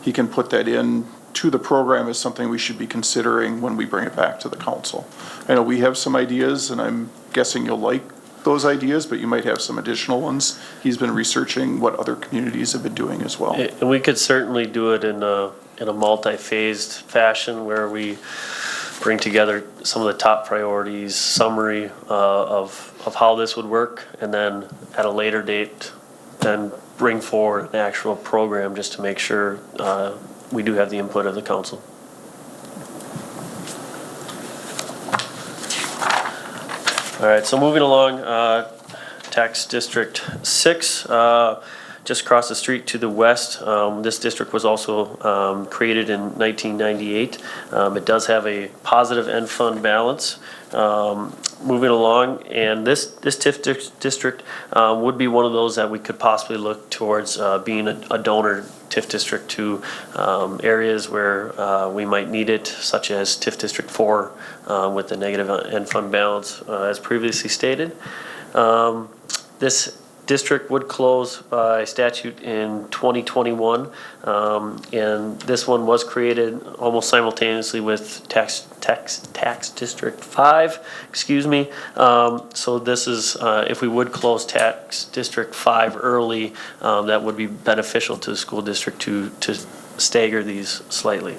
[SPEAKER 1] he can put that in to the program as something we should be considering when we bring it back to the council. I know we have some ideas and I'm guessing you'll like those ideas, but you might have some additional ones. He's been researching what other communities have been doing as well.
[SPEAKER 12] And we could certainly do it in a multi-phased fashion where we bring together some of the top priorities, summary of how this would work, and then at a later date, then bring forward an actual program just to make sure we do have the input of the council. All right, so moving along, tax district 6, just across the street to the west. This district was also created in 1998. It does have a positive end fund balance. Moving along, and this TIF district would be one of those that we could possibly look towards being a donor TIF district to areas where we might need it, such as TIF District 4 with the negative end fund balance, as previously stated. This district would close by statute in 2021, and this one was created almost simultaneously with tax district 5, excuse me. So this is, if we would close tax district 5 early, that would be beneficial to the school district to stagger these slightly.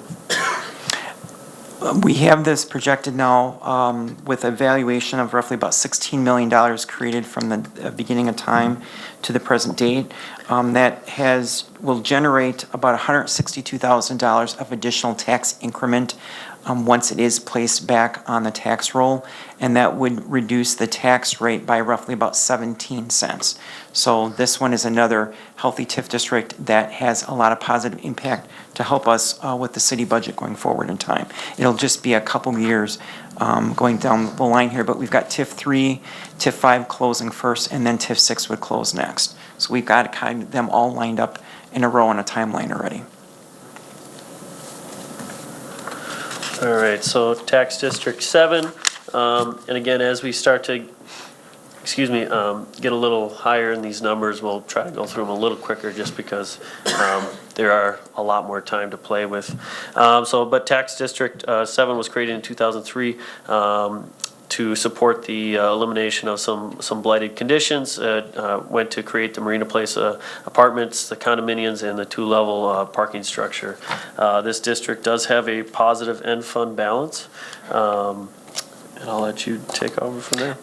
[SPEAKER 13] We have this projected now with a valuation of roughly about $16 million created from the beginning of time to the present date. Will generate about $162,000 of additional tax increment once it is placed back on the tax roll, and that would reduce the tax rate by roughly about 17 cents. So this one is another healthy TIF district that has a lot of positive impact to help us with the city budget going forward in time. It'll just be a couple years going down the line here, but we've got TIF 3, TIF 5 closing first, and then TIF 6 would close next. So we've got kind of them all lined up in a row on a timeline already.
[SPEAKER 12] All right, so tax district 7, and again, as we start to, get a little higher in these numbers, we'll try to go through them a little quicker just because there are a lot more time to play with. But tax district 7 was created in 2003 to support the elimination of some blighted conditions. Went to create the Marina Place apartments, the condominiums, and the 2-level parking structure. This district does have a positive end fund balance. And I'll let you take over from there.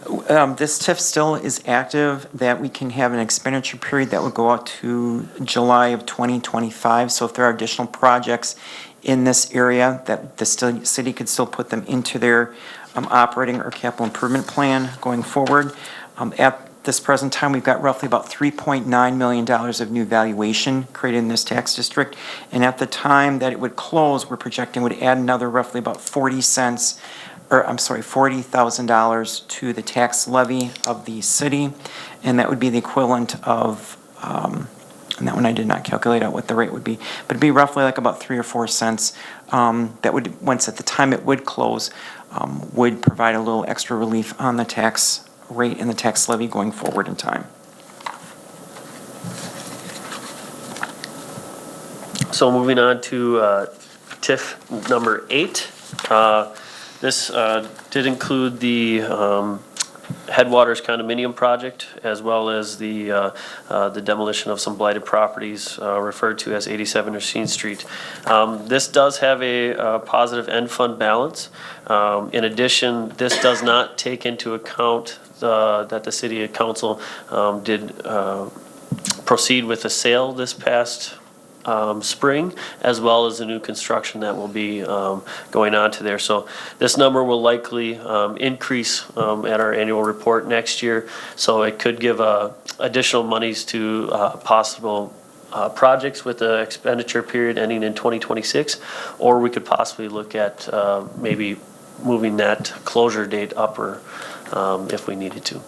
[SPEAKER 13] This TIF still is active, that we can have an expenditure period that would go out to July of 2025. So if there are additional projects in this area, that the city could still put them into their operating or capital improvement plan going forward. At this present time, we've got roughly about $3.9 million of new valuation created in this tax district. And at the time that it would close, we're projecting would add another roughly about $40,000 to the tax levy of the city. And that would be the equivalent of, and that one I did not calculate out what the rate would be, but it'd be roughly like about 3 or 4 cents. That would, once at the time it would close, would provide a little extra relief on the tax rate and the tax levy going forward in time.
[SPEAKER 12] So moving on to TIF number 8. This did include the Headwaters condominium project, as well as the demolition of some blighted properties referred to as 87 Racine Street. This does have a positive end fund balance. In addition, this does not take into account that the city council did proceed with a sale this past spring, as well as the new construction that will be going on to there. So this number will likely increase at our annual report next year. So it could give additional monies to possible projects with the expenditure period ending in 2026, or we could possibly look at maybe moving that closure date up or if we needed to.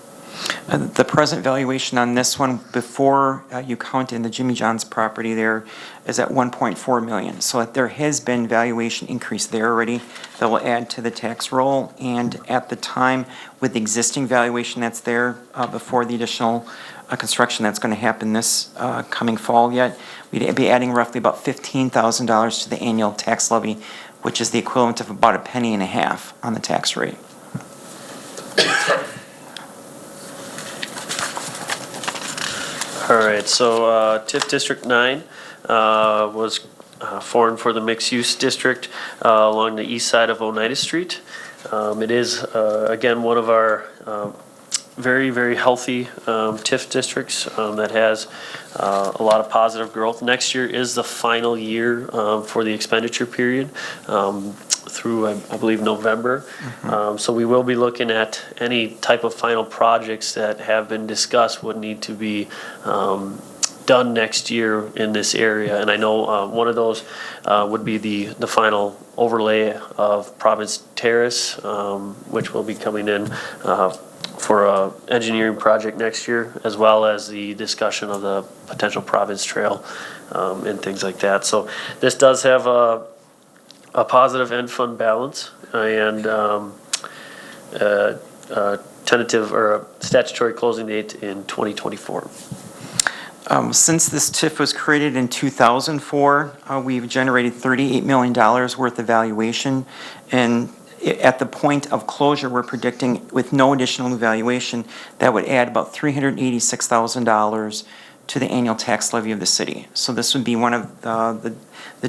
[SPEAKER 13] The present valuation on this one, before you count in the Jimmy John's property there, is at $1.4 million. So there has been valuation increase there already that will add to the tax roll. And at the time, with the existing valuation that's there before the additional construction that's going to happen this coming fall yet, we'd be adding roughly about $15,000 to the annual tax levy, which is the equivalent of about $0.015 on the tax rate.
[SPEAKER 12] All right, so TIF District 9 was formed for the mixed-use district along the east side of Oneida Street. It is, again, one of our very, very healthy TIF districts that has a lot of positive growth. Next year is the final year for the expenditure period through, I believe, November. So we will be looking at any type of final projects that have been discussed would need to be done next year in this area. And I know one of those would be the final overlay of Province Terrace, which will be coming in for an engineering project next year, as well as the discussion of the potential Province Trail and things like that. So this does have a positive end fund balance and tentative or a statutory closing date in 2024.
[SPEAKER 13] Since this TIF was created in 2004, we've generated $38 million worth of valuation. And at the point of closure, we're predicting with no additional valuation, that would add about $386,000 to the annual tax levy of the city. So this would be one of the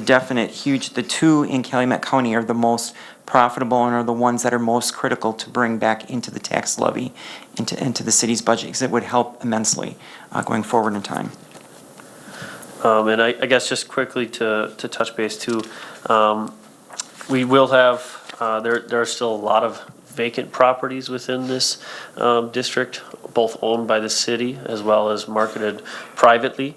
[SPEAKER 13] definite huge, the two in Calumet County are the most profitable and are the ones that are most critical to bring back into the tax levy, into the city's budget, because it would help immensely going forward in time.
[SPEAKER 12] And I guess just quickly to touch base too, we will have, there are still a lot of vacant properties within this district, both owned by the city as well as marketed privately.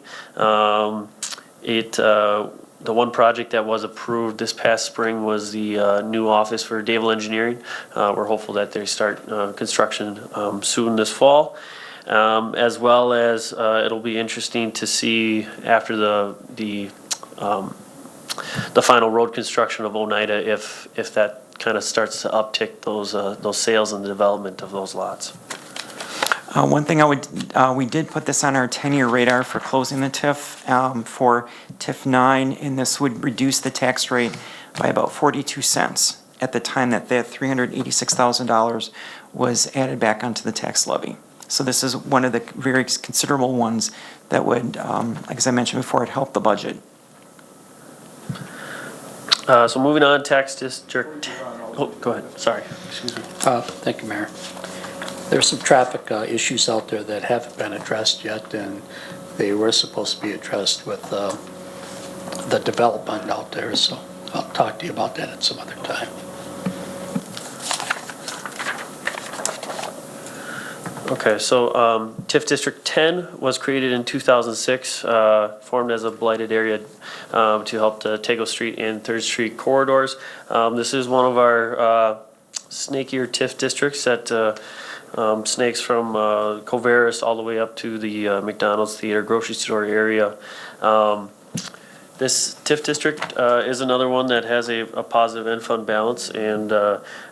[SPEAKER 12] The one project that was approved this past spring was the new office for Dable Engineering. We're hopeful that they start construction soon this fall. As well as it'll be interesting to see after the final road construction of Oneida if that kind of starts to uptick those sales and the development of those lots.
[SPEAKER 13] One thing we did put this on our 10-year radar for closing the TIF for TIF 9, and this would reduce the tax rate by about 42 cents at the time that $386,000 was added back onto the tax levy. So this is one of the very considerable ones that would, like as I mentioned before, it helped the budget.
[SPEAKER 12] So moving on, tax district. Oh, go ahead. Sorry. Excuse me.
[SPEAKER 6] Thank you, Mayor. There's some traffic issues out there that haven't been addressed yet, and they were supposed to be addressed with the development out there, so I'll talk to you about that at some other time.
[SPEAKER 12] Okay, so TIF District 10 was created in 2006, formed as a blighted area to help the Tago Street and 3rd Street corridors. This is one of our snakier TIF districts that snakes from Covaris all the way up to the McDonald's Theater grocery store area. This TIF district is another one that has a positive end fund balance and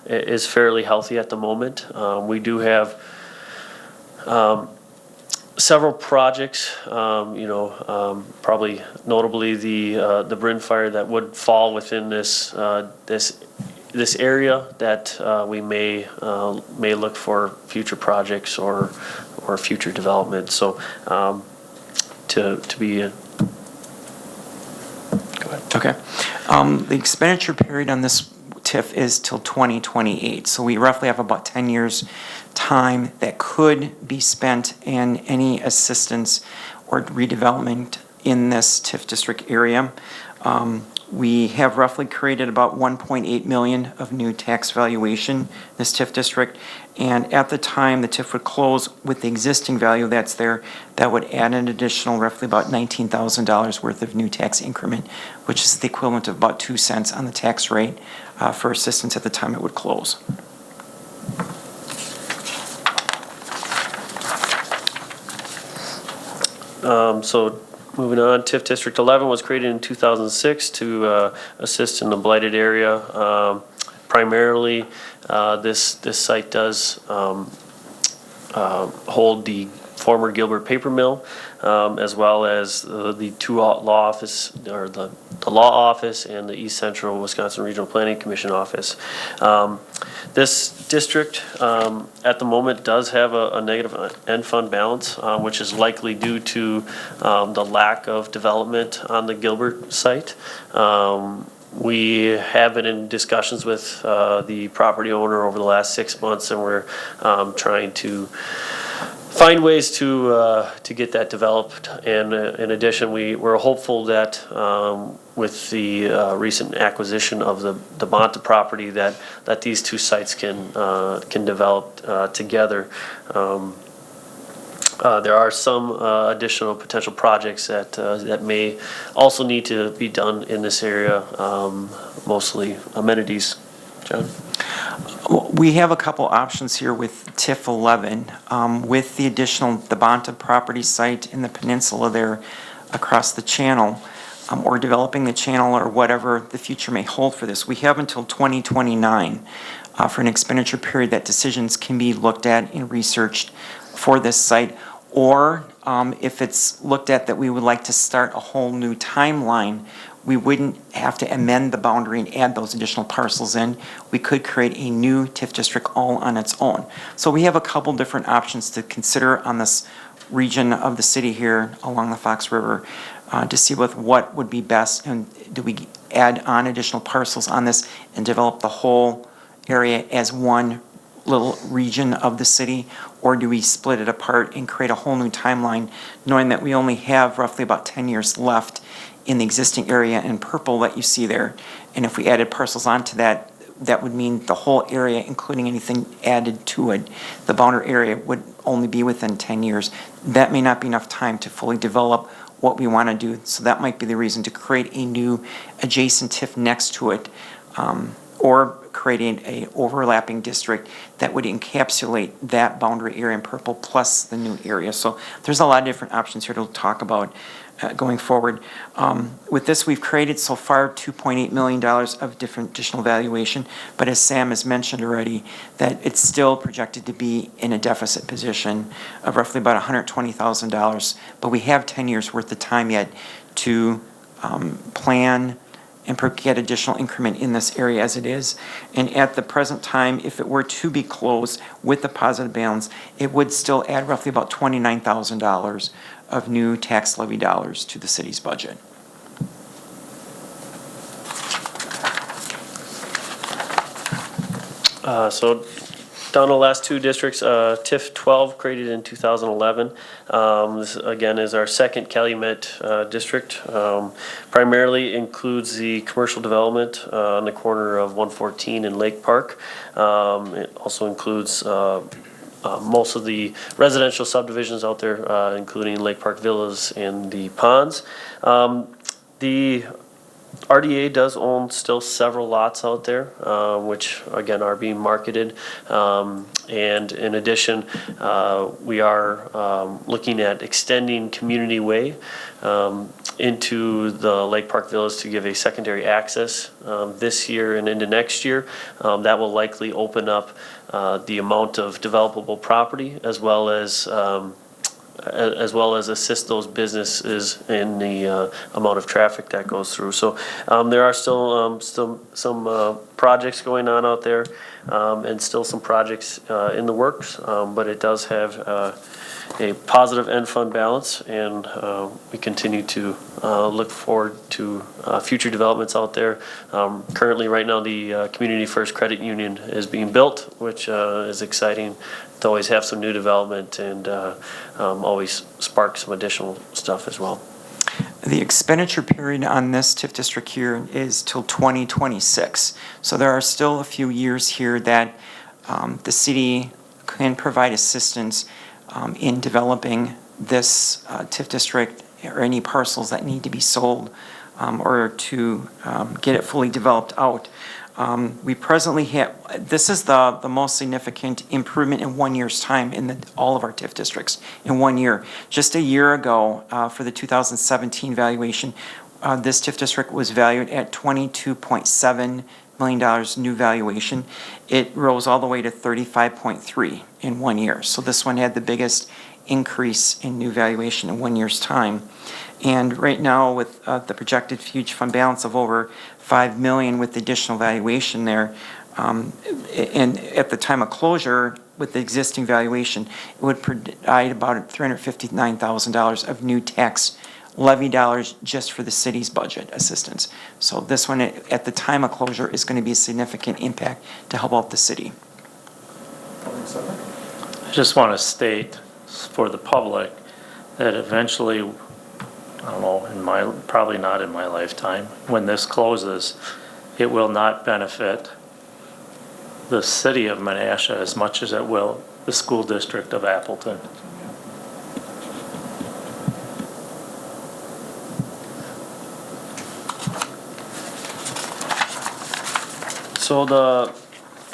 [SPEAKER 12] is fairly healthy at the moment. We do have several projects, probably notably the Bryn fire that would fall within this area that we may look for future projects or future development. So to be go ahead.
[SPEAKER 13] Okay. The expenditure period on this TIF is till 2028. So we roughly have about 10 years time that could be spent in any assistance or redevelopment in this TIF district area. We have roughly created about 1.8 million of new tax valuation in this TIF district. And at the time the TIF would close with the existing value that's there, that would add an additional roughly about $19,000 worth of new tax increment, which is the equivalent of about 2 cents on the tax rate for assistance at the time it would close.
[SPEAKER 12] So moving on, TIF District 11 was created in 2006 to assist in the blighted area. Primarily, this site does hold the former Gilbert paper mill, as well as the two law office, or the law office and the East Central Wisconsin Regional Planning Commission office. This district at the moment does have a negative end fund balance, which is likely due to the lack of development on the Gilbert site. We have been in discussions with the property owner over the last 6 months, and we're trying to find ways to get that developed. And in addition, we're hopeful that with the recent acquisition of the Bonta property, that these two sites can develop together. There are some additional potential projects that may also need to be done in this area, mostly amenities. John?
[SPEAKER 13] We have a couple options here with TIF 11. With the additional, the Bonta property site in the peninsula there across the channel, or developing the channel or whatever the future may hold for this. We have until 2029 for an expenditure period that decisions can be looked at and researched for this site. Or if it's looked at that we would like to start a whole new timeline, we wouldn't have to amend the boundary and add those additional parcels in. We could create a new TIF district all on its own. So we have a couple different options to consider on this region of the city here along the Fox River to see with what would be best, and do we add on additional parcels on this and develop the whole area as one little region of the city, or do we split it apart and create a whole new timeline, knowing that we only have roughly about 10 years left in the existing area in purple that you see there. And if we added parcels onto that, that would mean the whole area, including anything added to it, the boundary area would only be within 10 years. That may not be enough time to fully develop what we want to do, so that might be the reason to create a new adjacent TIF next to it, or creating a overlapping district that would encapsulate that boundary area in purple plus the new area. So there's a lot of different options here to talk about going forward. With this, we've created so far $2.8 million of different additional valuation, but as Sam has mentioned already, that it's still projected to be in a deficit position of roughly about $120,000. But we have 10 years worth of time yet to plan and get additional increment in this area as it is. And at the present time, if it were to be closed with the positive balance, it would still add roughly about $29,000 of new tax levy dollars to the city's budget.
[SPEAKER 12] So down the last two districts, TIF 12 created in 2011. This again is our second Calumet district. Primarily includes the commercial development on the corner of 114 and Lake Park. It also includes most of the residential subdivisions out there, including Lake Park Villas and the ponds. The RDA does own still several lots out there, which again are being marketed. And in addition, we are looking at extending Community Way into the Lake Park Villas to give a secondary access this year and into next year. That will likely open up the amount of developable property as well as assist those businesses in the amount of traffic that goes through. So there are still some projects going on out there, and still some projects in the works, but it does have a positive end fund balance, and we continue to look forward to future developments out there. Currently, right now, the Community First Credit Union is being built, which is exciting to always have some new development and always spark some additional stuff as well.
[SPEAKER 13] The expenditure period on this TIF district here is till 2026. So there are still a few years here that the city can provide assistance in developing this TIF district or any parcels that need to be sold or to get it fully developed out. We presently have, this is the most significant improvement in 1 year's time in all of our TIF districts in 1 year. Just a year ago, for the 2017 valuation, this TIF district was valued at $22.7 million new valuation. It rose all the way to 35.3 in 1 year. So this one had the biggest increase in new valuation in 1 year's time. And right now, with the projected huge fund balance of over $5 million with additional valuation there, and at the time of closure, with the existing valuation, it would provide about $359,000 of new tax levy dollars just for the city's budget assistance. So this one, at the time of closure, is going to be a significant impact to help out the city.
[SPEAKER 14] I just want to state for the public that eventually, I don't know, probably not in my lifetime, when this closes, it will not benefit the city of Menasha as much as it will the school district of Appleton.
[SPEAKER 12] So the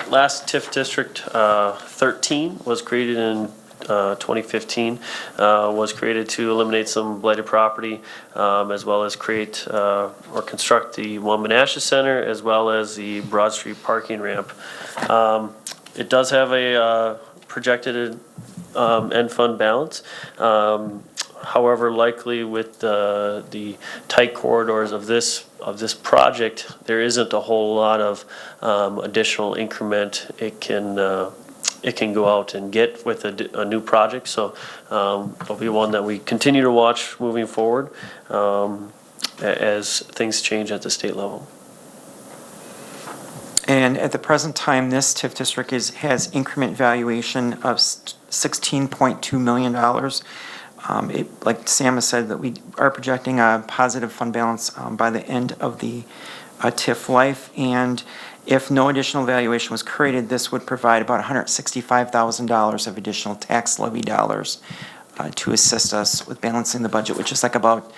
[SPEAKER 12] last TIF district 13 was created in 2015, was created to eliminate some blighted property, as well as create or construct the One Menasha Center, as well as the Broad Street parking ramp. It does have a projected end fund balance. However, likely with the tight corridors of this project, there isn't a whole lot of additional increment it can it can go out and get with a new project. So it'll be one that we continue to watch moving forward as things change at the state level.
[SPEAKER 13] And at the present time, this TIF district has increment valuation of $16.2 million. Like Sam has said, that we are projecting a positive fund balance by the end of the TIF life. And if no additional valuation was created, this would provide about $165,000 of additional tax levy dollars to assist us with balancing the budget, which is like about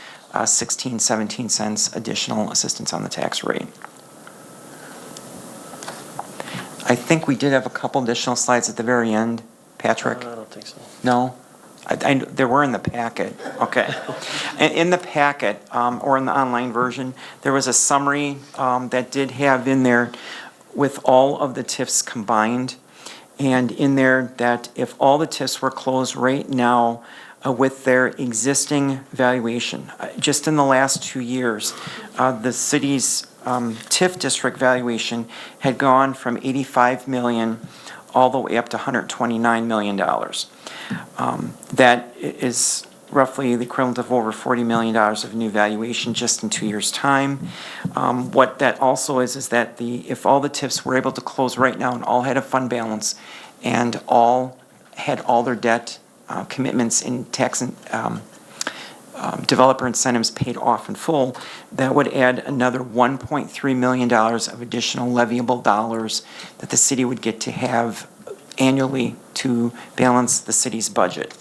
[SPEAKER 13] 17 cents additional assistance on the tax rate. I think we did have a couple additional slides at the very end, Patrick?
[SPEAKER 12] I don't think so.
[SPEAKER 13] No? There were in the packet, okay. In the packet, or in the online version, there was a summary that did have in there with all of the TIFs combined, and in there that if all the TIFs were closed right now with their existing valuation, just in the last 2 years, the city's TIF district valuation had gone from 85 million all the way up to $129 million. That is roughly the equivalent of over $40 million of new valuation just in 2 years' time. What that also is that if all the TIFs were able to close right now and all had a fund balance and all had all their debt commitments in tax and developer incentives paid off in full, that would add another $1.3 million of additional leviable dollars that the city would get to have annually to balance the city's budget.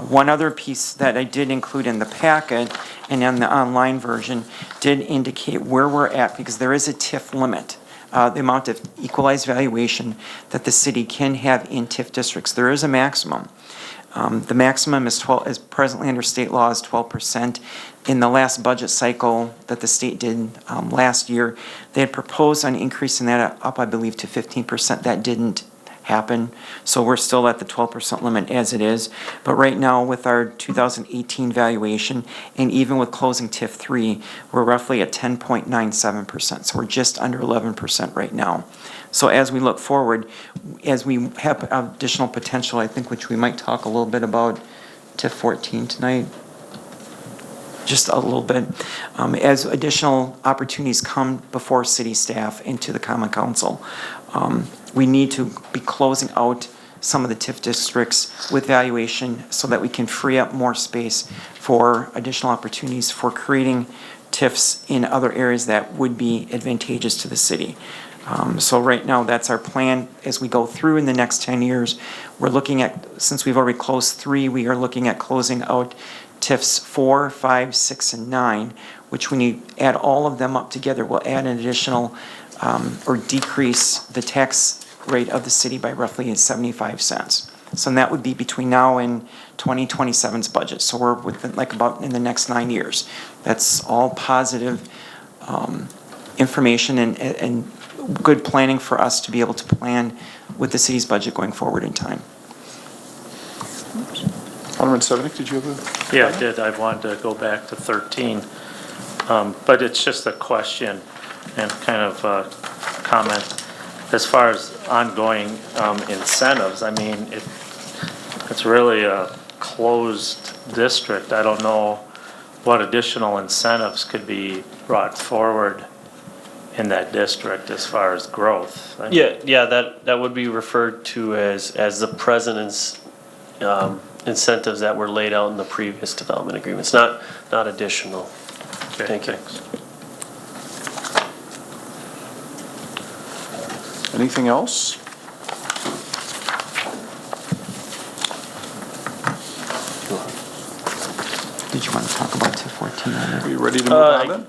[SPEAKER 13] One other piece that I did include in the packet and in the online version did indicate where we're at, because there is a TIF limit. The amount of equalized valuation that the city can have in TIF districts. There is a maximum. The maximum is presently under state law is 12%. In the last budget cycle that the state did last year, they had proposed on increasing that up, I believe, to 15%. That didn't happen. So we're still at the 12% limit as it is. But right now, with our 2018 valuation, and even with closing TIF 3, we're roughly at 10.97%. So we're just under 11% right now. So as we look forward, as we have additional potential, I think, which we might talk a little bit about TIF 14 tonight, just a little bit, as additional opportunities come before city staff and to the Common Council, we need to be closing out some of the TIF districts with valuation so that we can free up more space for additional opportunities for creating TIFs in other areas that would be advantageous to the city. So right now, that's our plan as we go through in the next 10 years. We're looking at, since we've already closed 3, we are looking at closing out TIFs 4, 5, 6, and 9, which when you add all of them up together, will add an additional or decrease the tax rate of the city by roughly 75 cents. So that would be between now and 2027's budget. So we're within like about in the next 9 years. That's all positive information and good planning for us to be able to plan with the city's budget going forward in time.
[SPEAKER 1] Alderman Sevenick, did you have a?
[SPEAKER 14] Yeah, I did. I wanted to go back to 13. But it's just a question and kind of a comment. As far as ongoing incentives, I mean, it's really a closed district. I don't know what additional incentives could be brought forward in that district as far as growth. I mean,
[SPEAKER 12] Yeah, that would be referred to as the president's incentives that were laid out in the previous development agreements, not additional.
[SPEAKER 14] Okay,
[SPEAKER 12] Thank you.
[SPEAKER 14] thanks.
[SPEAKER 1] Anything else?
[SPEAKER 13] Did you want to talk about TIF 14
[SPEAKER 1] Are
[SPEAKER 13] already?
[SPEAKER 1] you ready to move on then?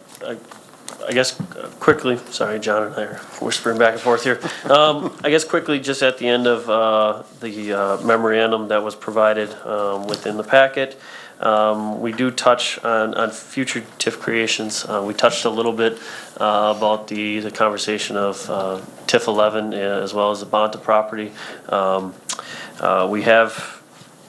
[SPEAKER 12] I guess quickly, sorry, John and I are whispering back and forth here. I guess quickly, just at the end of the memorandum that was provided within the packet, we do touch on future TIF creations. We touched a little bit about the conversation of TIF 11 as well as the Bonta property. We have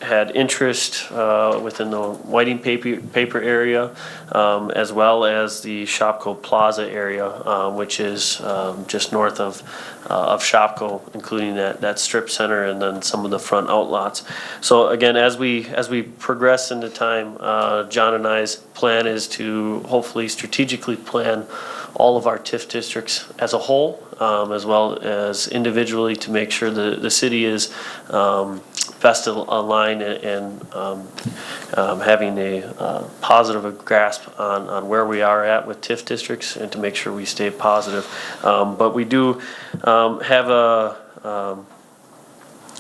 [SPEAKER 12] had interest within the Whiting paper area, as well as the Shopko Plaza area, which is just north of Shopko, including that strip center and then some of the front outlots. So again, as we progress into time, John and I's plan is to hopefully strategically plan all of our TIF districts as a whole, as well as individually, to make sure the city is best aligned and having a positive grasp on where we are at with TIF districts, and to make sure we stay positive. But we do have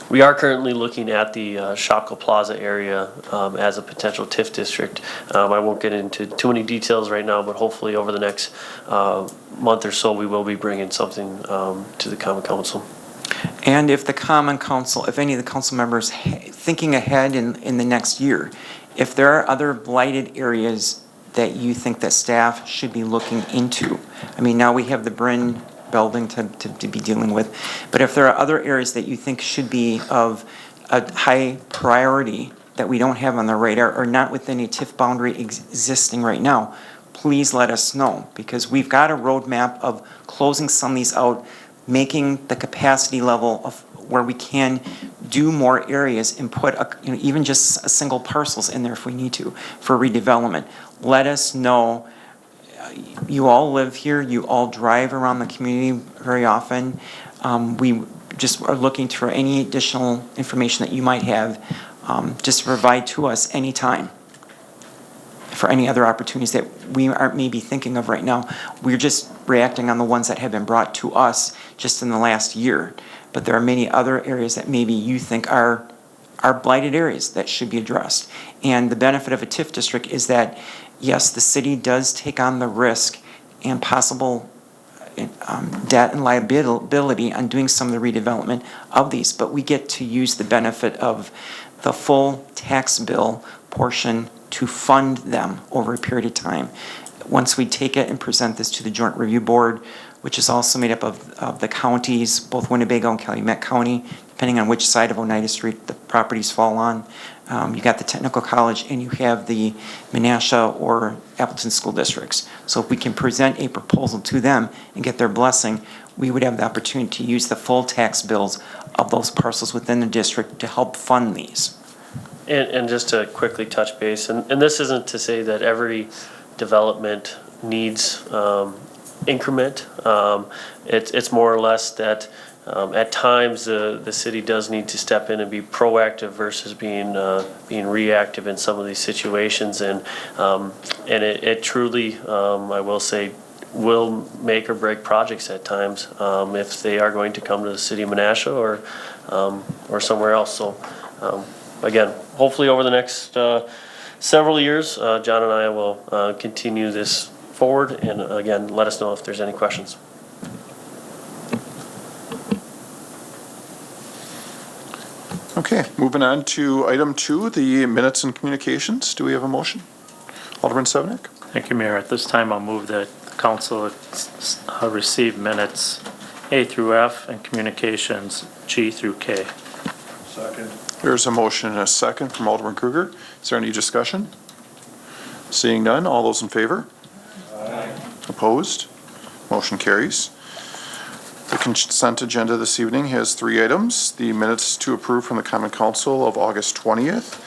[SPEAKER 12] we are currently looking at the Shopko Plaza area as a potential TIF district. I won't get into too many details right now, but hopefully over the next month or so, we will be bringing something to the Common Council.
[SPEAKER 13] And if the Common Council, if any of the council members thinking ahead in the next year, if there are other blighted areas that you think that staff should be looking into, I mean, now we have the Bryn building to be dealing with, but if there are other areas that you think should be of a high priority that we don't have on the radar or not within a TIF boundary existing right now, please let us know, because we've got a roadmap of closing some of these out, making the capacity level of where we can do more areas and put even just a single parcels in there if we need to for redevelopment. Let us know. You all live here, you all drive around the community very often. We just are looking for any additional information that you might have, just to provide to us anytime for any other opportunities that we aren't maybe thinking of right now. We're just reacting on the ones that have been brought to us just in the last year. But there are many other areas that maybe you think are blighted areas that should be addressed. And the benefit of a TIF district is that, yes, the city does take on the risk and possible debt and liability on doing some of the redevelopment of these, but we get to use the benefit of the full tax bill portion to fund them over a period of time. Once we take it and present this to the Joint Review Board, which is also made up of the counties, both Winnebago and Calumet County, depending on which side of Oneida Street the properties fall on. You got the technical college and you have the Menasha or Appleton school districts. So if we can present a proposal to them and get their blessing, we would have the opportunity to use the full tax bills of those parcels within the district to help fund these.
[SPEAKER 12] And just to quickly touch base, and this isn't to say that every development needs increment. It's more or less that at times the city does need to step in and be proactive versus being reactive in some of these situations, and it truly, I will say, will make or break projects at times if they are going to come to the city of Menasha or somewhere else. So again, hopefully over the next several years, John and I will continue this forward, and again, let us know if there's any questions.
[SPEAKER 1] Okay, moving on to item 2, the minutes and communications. Do we have a motion? Alderman Sevenick?
[SPEAKER 14] Thank you, Mayor. At this time, I'll move that the council receive minutes A through F and communications G through K.
[SPEAKER 7] Second.
[SPEAKER 1] There's a motion and a second from Alderman Kruger. Is there any discussion? Seeing none, all those in favor?
[SPEAKER 7] Aye.
[SPEAKER 1] Opposed? Motion carries. The consent agenda this evening has 3 items. The minutes to approve from the Common Council of August 20th.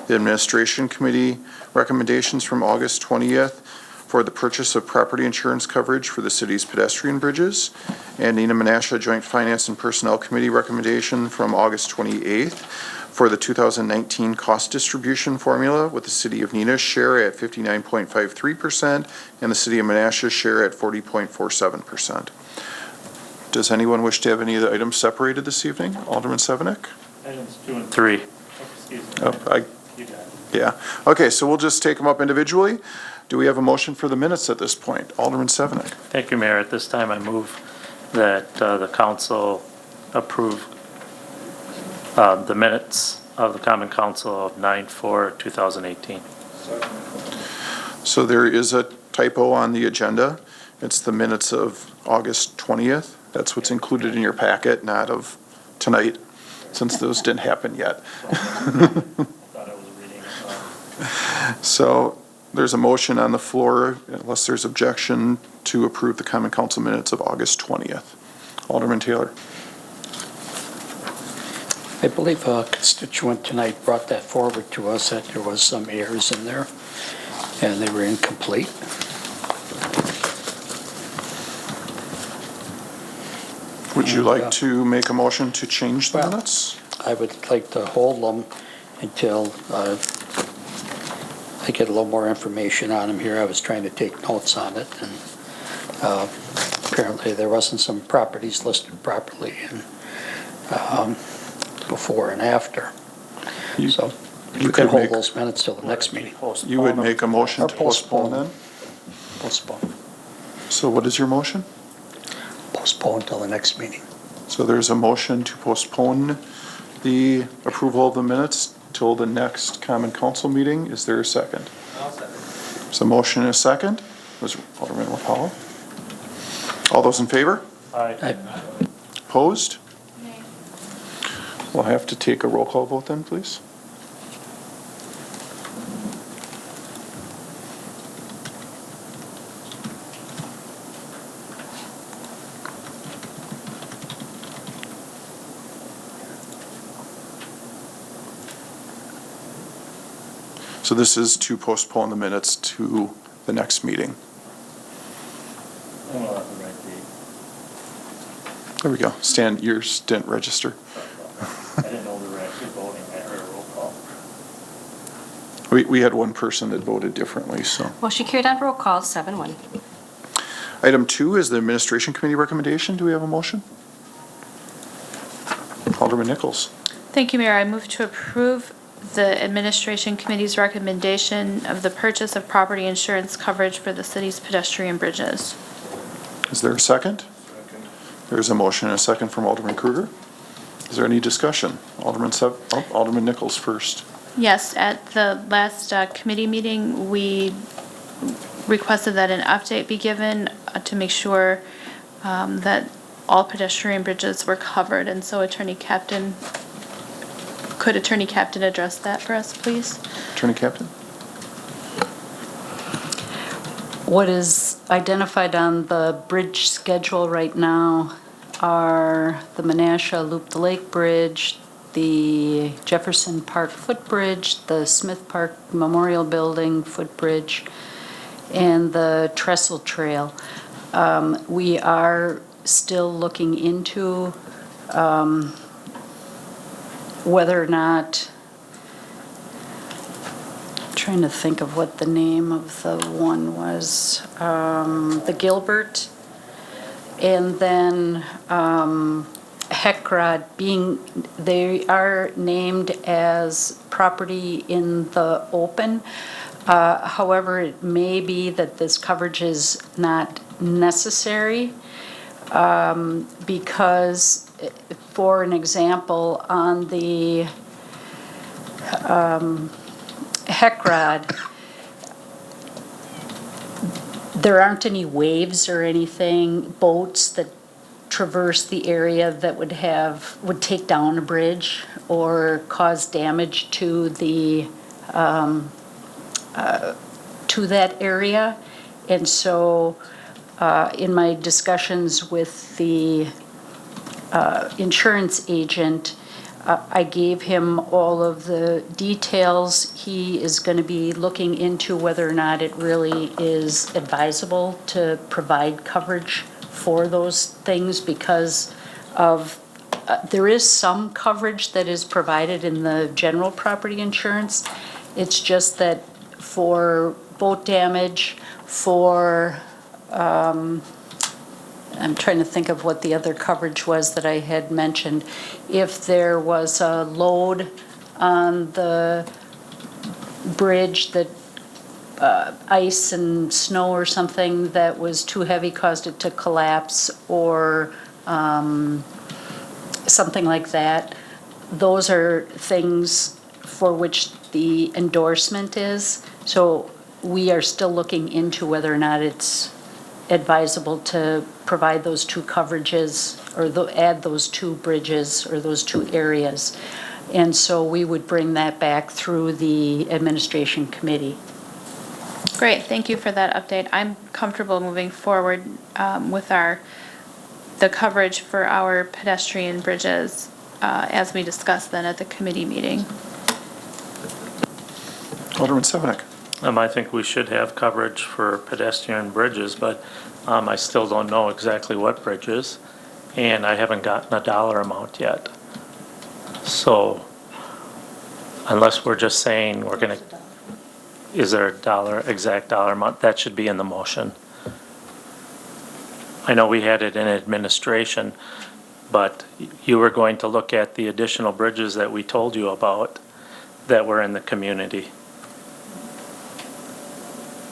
[SPEAKER 1] The Administration Committee recommendations from August 20th for the purchase of property insurance coverage for the city's pedestrian bridges. And Nina Menasha Joint Finance and Personnel Committee recommendation from August 28th for the 2019 cost distribution formula with the City of Nina's share at 59.53% and the City of Menasha's share at 40.47%. Does anyone wish to have any of the items separated this evening? Alderman Sevenick?
[SPEAKER 14] Items 2 and 3. Excuse me. You got it.
[SPEAKER 1] Yeah. Okay, so we'll just take them up individually. Do we have a motion for the minutes at this point? Alderman Sevenick.
[SPEAKER 14] Thank you, Mayor. At this time, I move that the council approve the minutes of the Common Council of 9/4/2018.
[SPEAKER 1] So there is a typo on the agenda. It's the minutes of August 20th. That's what's included in your packet, not of tonight. since those didn't happen yet.
[SPEAKER 14] Thought I was reading it.
[SPEAKER 1] So there's a motion on the floor, unless there's objection, to approve the common council minutes of August 20th. Alderman Taylor.
[SPEAKER 6] I believe a constituent tonight brought that forward to us, that there was some errors in there, and they were incomplete.
[SPEAKER 1] Would you
[SPEAKER 6] And,
[SPEAKER 1] like to make a motion to change the
[SPEAKER 6] well-
[SPEAKER 1] minutes?
[SPEAKER 6] I would like to hold them until I get a little more information on them here. I was trying to take notes on it, and apparently there wasn't some properties listed properly in, before and after.
[SPEAKER 1] You-
[SPEAKER 6] So
[SPEAKER 1] you
[SPEAKER 6] you
[SPEAKER 1] could
[SPEAKER 6] can hold
[SPEAKER 1] make-
[SPEAKER 6] those minutes till the next meeting.
[SPEAKER 1] You would make a motion
[SPEAKER 6] Or
[SPEAKER 1] to postpone then?
[SPEAKER 6] Postpone.
[SPEAKER 1] So what is your motion?
[SPEAKER 6] Postpone till the next meeting.
[SPEAKER 1] So there's a motion to postpone the approval of the minutes till the next common council meeting. Is there a second? So motion and a second. Was Alderman McCullough? All those in favor?
[SPEAKER 6] I-
[SPEAKER 1] Opposed?
[SPEAKER 11] Nay.
[SPEAKER 1] We'll have to take a roll call vote then, please. So this is to postpone the minutes to the next meeting.
[SPEAKER 14] I don't have the right date.
[SPEAKER 1] There we go. Stan, yours didn't register.
[SPEAKER 14] I didn't know we were actually voting. I heard a roll call.
[SPEAKER 1] We had one person that voted differently, so.
[SPEAKER 9] Motion carried on roll call, 7-1.
[SPEAKER 1] Item 2 is the administration committee recommendation. Do we have a motion? Alderman Nichols.
[SPEAKER 11] Thank you, Mayor. I move to approve the Administration Committee's recommendation of the purchase of property insurance coverage for the city's pedestrian bridges.
[SPEAKER 1] Is there a second? There's a motion and a second from Alderman Kruger. Is there any discussion? Alderman Nichols first.
[SPEAKER 11] Yes, at the last committee meeting, we requested that an update be given to make sure that all pedestrian bridges were covered, and so could Attorney Captain address that for us, please?
[SPEAKER 1] Attorney Captain?
[SPEAKER 9] What is identified on the bridge schedule right now are the Menasha Loop the Lake Bridge, the Jefferson Park Footbridge, the Smith Park Memorial Building Footbridge, and the Trestle Trail. We are still looking into whether or not, trying to think of what the name of the one was, the Gilbert, and then Heckrod they are named as property in the open. However, it may be that this coverage is not necessary because, for an example, on the Heckrod, there aren't any waves or anything, boats that traverse the area that would take down a bridge or cause damage to that area. And so in my discussions with the insurance agent, I gave him all of the details. He is going to be looking into whether or not it really is advisable to provide coverage for those things because of, there is some coverage that is provided in the general property insurance. It's just that for boat damage, for, I'm trying to think of what the other coverage was that I had mentioned. If there was a load on the bridge that ice and snow or something that was too heavy caused it to collapse or something like that, those are things for which the endorsement is. So we are still looking into whether or not it's advisable to provide those two coverages or add those two bridges or those two areas. And so we would bring that back through the administration committee.
[SPEAKER 11] Great, thank you for that update. I'm comfortable moving forward with the coverage for our pedestrian bridges as we discussed then at the committee meeting.
[SPEAKER 1] Alderman Sevenick.
[SPEAKER 14] I think we should have coverage for pedestrian bridges, but I still don't know exactly what bridges, and I haven't gotten a dollar amount yet. So unless we're just saying we're going to, is there a exact dollar amount? That should be in the motion. I know we had it in administration, but you were going to look at the additional bridges that we told you about that were in the community.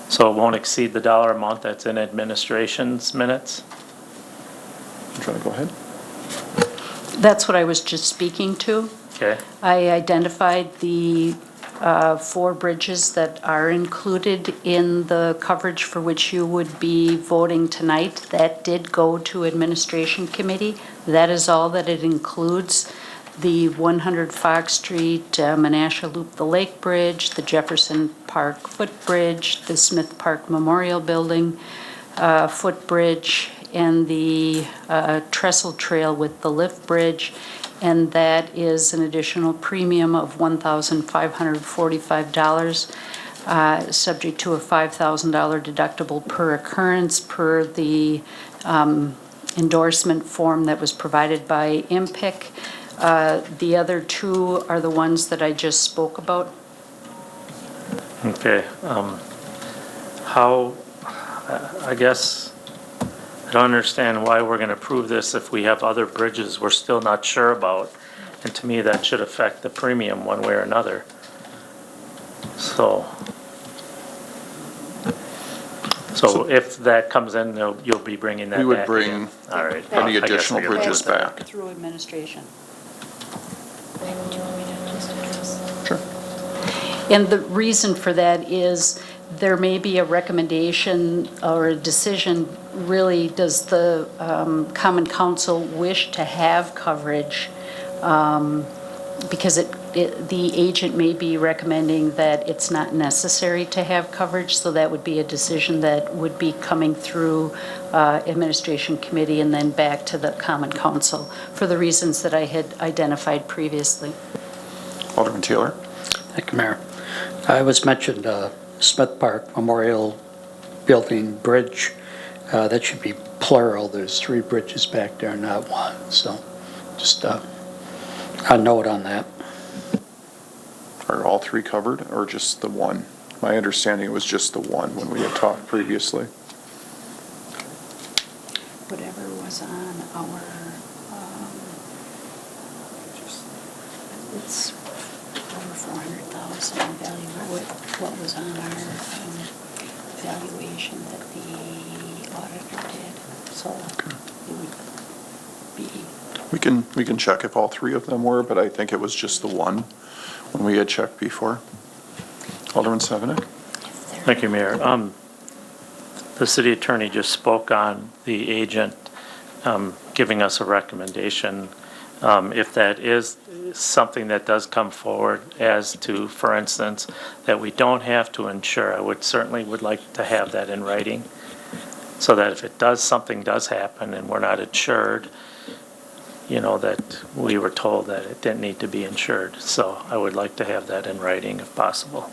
[SPEAKER 14] So it won't exceed the dollar amount that's in administration's minutes?
[SPEAKER 1] You trying to go ahead?
[SPEAKER 9] That's what I was just speaking to.
[SPEAKER 14] Okay.
[SPEAKER 9] I identified the 4 bridges that are included in the coverage for which you would be voting tonight. That did go to administration committee. That is all that it includes. The 100 Fox Street, Menasha Loop the Lake Bridge, the Jefferson Park Footbridge, the Smith Park Memorial Building footbridge, and the trestle trail with the lift bridge. And that is an additional premium of $1,545, subject to a $5,000 deductible per occurrence per the endorsement form that was provided by MPIC. The other 2 are the ones that I just spoke about.
[SPEAKER 14] Okay. I guess I don't understand why we're going to approve this if we have other bridges we're still not sure about. And to me, that should affect the premium one way or another. So if that comes in, you'll be bringing that back
[SPEAKER 1] We would
[SPEAKER 14] again.
[SPEAKER 1] bring
[SPEAKER 14] All right.
[SPEAKER 1] any
[SPEAKER 14] I guess
[SPEAKER 1] additional
[SPEAKER 14] I gotta go
[SPEAKER 1] bridges
[SPEAKER 14] with that.
[SPEAKER 1] back.
[SPEAKER 9] Through administration.
[SPEAKER 1] Sure.
[SPEAKER 9] And the reason for that is there may be a recommendation or a decision, really, does the Common Council wish to have coverage? Because the agent may be recommending that it's not necessary to have coverage, so that would be a decision that would be coming through administration committee and then back to the Common Council for the reasons that I had identified previously.
[SPEAKER 1] Alderman Taylor.
[SPEAKER 6] Thank you, Mayor. I was mentioned Smith Park Memorial Building Bridge. That should be plural. There's 3 bridges back there, not 1. So just a note on that.
[SPEAKER 1] Are all 3 covered or just the 1? My understanding it was just the 1 when we had talked previously.
[SPEAKER 9] Whatever was on our, it's over 400,000 value. What was on our valuation that the auditor did? So it would be.
[SPEAKER 1] We can check if all 3 of them were, but I think it was just the 1 when we had checked before. Alderman Sevenick.
[SPEAKER 14] Thank you, Mayor. The city attorney just spoke on the agent giving us a recommendation. If that is something that does come forward as to, for instance, that we don't have to insure, I would certainly like to have that in writing so that if something does happen and we're not insured, that we were told that it didn't need to be insured. So I would like to have that in writing if possible.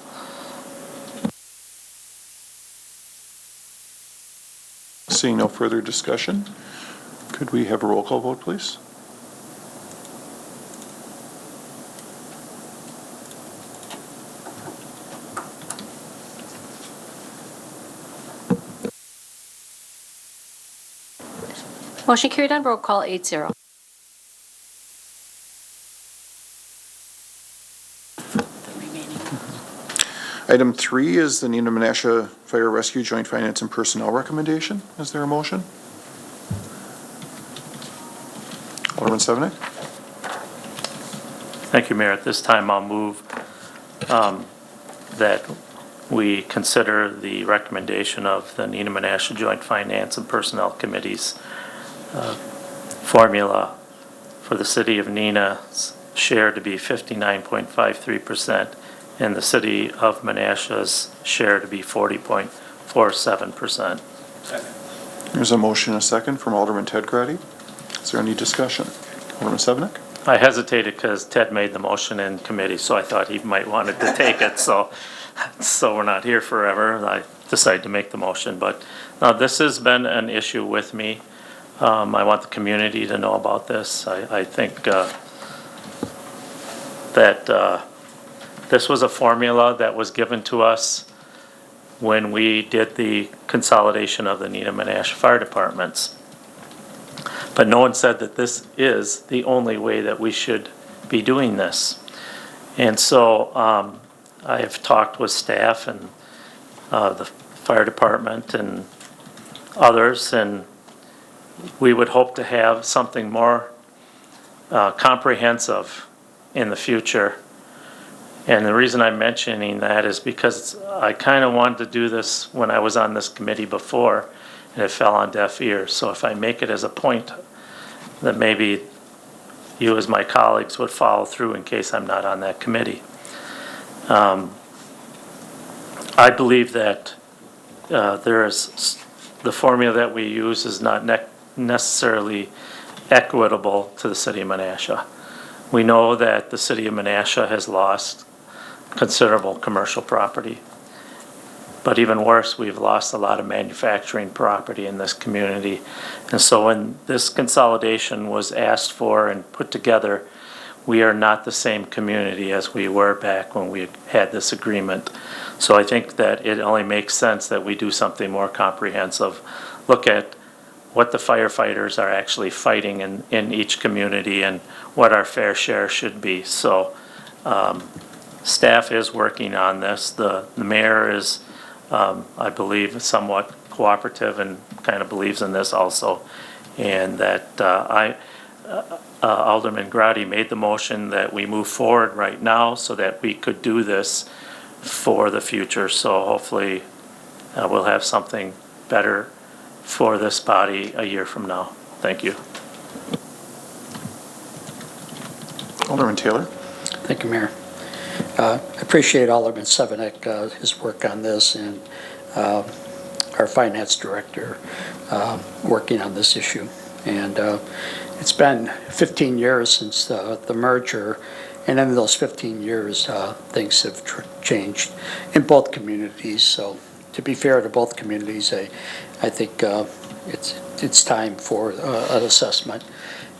[SPEAKER 1] Seeing no further discussion, could we have a roll call vote, please?
[SPEAKER 15] Motion carried on roll call 8-0.
[SPEAKER 1] Item 3 is the Neenah Menasha Fire Rescue Joint Finance and Personnel Recommendation. Is there a motion? Alderman Sevenick.
[SPEAKER 14] Thank you, Mayor. At this time, I'll move that we consider the recommendation of the Neenah Menasha Joint Finance and Personnel Committee's formula for the city of Nena's share to be 59.53% and the city of Menasha's share to be 40.47%.
[SPEAKER 1] There's a motion and a second from Alderman Ted Grady. Is there any discussion? Alderman Sevenick?
[SPEAKER 14] I hesitated because Ted made the motion in committee, so I thought he might wanted to take it, so we're not here forever. I decided to make the motion, but this has been an issue with me. I want the community to know about this. I think that this was a formula that was given to us when we did the consolidation of the Neenah Menasha Fire Departments. But no one said that this is the only way that we should be doing this. And so I have talked with staff and the fire department and others, and we would hope to have something more comprehensive in the future. And the reason I'm mentioning that is because I kind of wanted to do this when I was on this committee before, and it fell on deaf ears. So if I make it as a point, that maybe you as my colleagues would follow through in case I'm not on that committee. I believe that the formula that we use is not necessarily equitable to the city of Menasha. We know that the city of Menasha has lost considerable commercial property. But even worse, we've lost a lot of manufacturing property in this community. And so when this consolidation was asked for and put together, we are not the same community as we were back when we had this agreement. So I think that it only makes sense that we do something more comprehensive. Look at what the firefighters are actually fighting in each community and what our fair share should be. So staff is working on this. The mayor is, I believe, somewhat cooperative and kind of believes in this also. And that Alderman Grady made the motion that we move forward right now so that we could do this for the future. So hopefully we'll have something better for this body a year from now. Thank you.
[SPEAKER 1] Alderman Taylor?
[SPEAKER 6] Thank you, Mayor. I appreciate Alderman Sevenick, his work on this, and our finance director working on this issue. And it's been 15 years since the merger, and in those 15 years, things have changed in both communities. So to be fair to both communities, I think it's time for an assessment.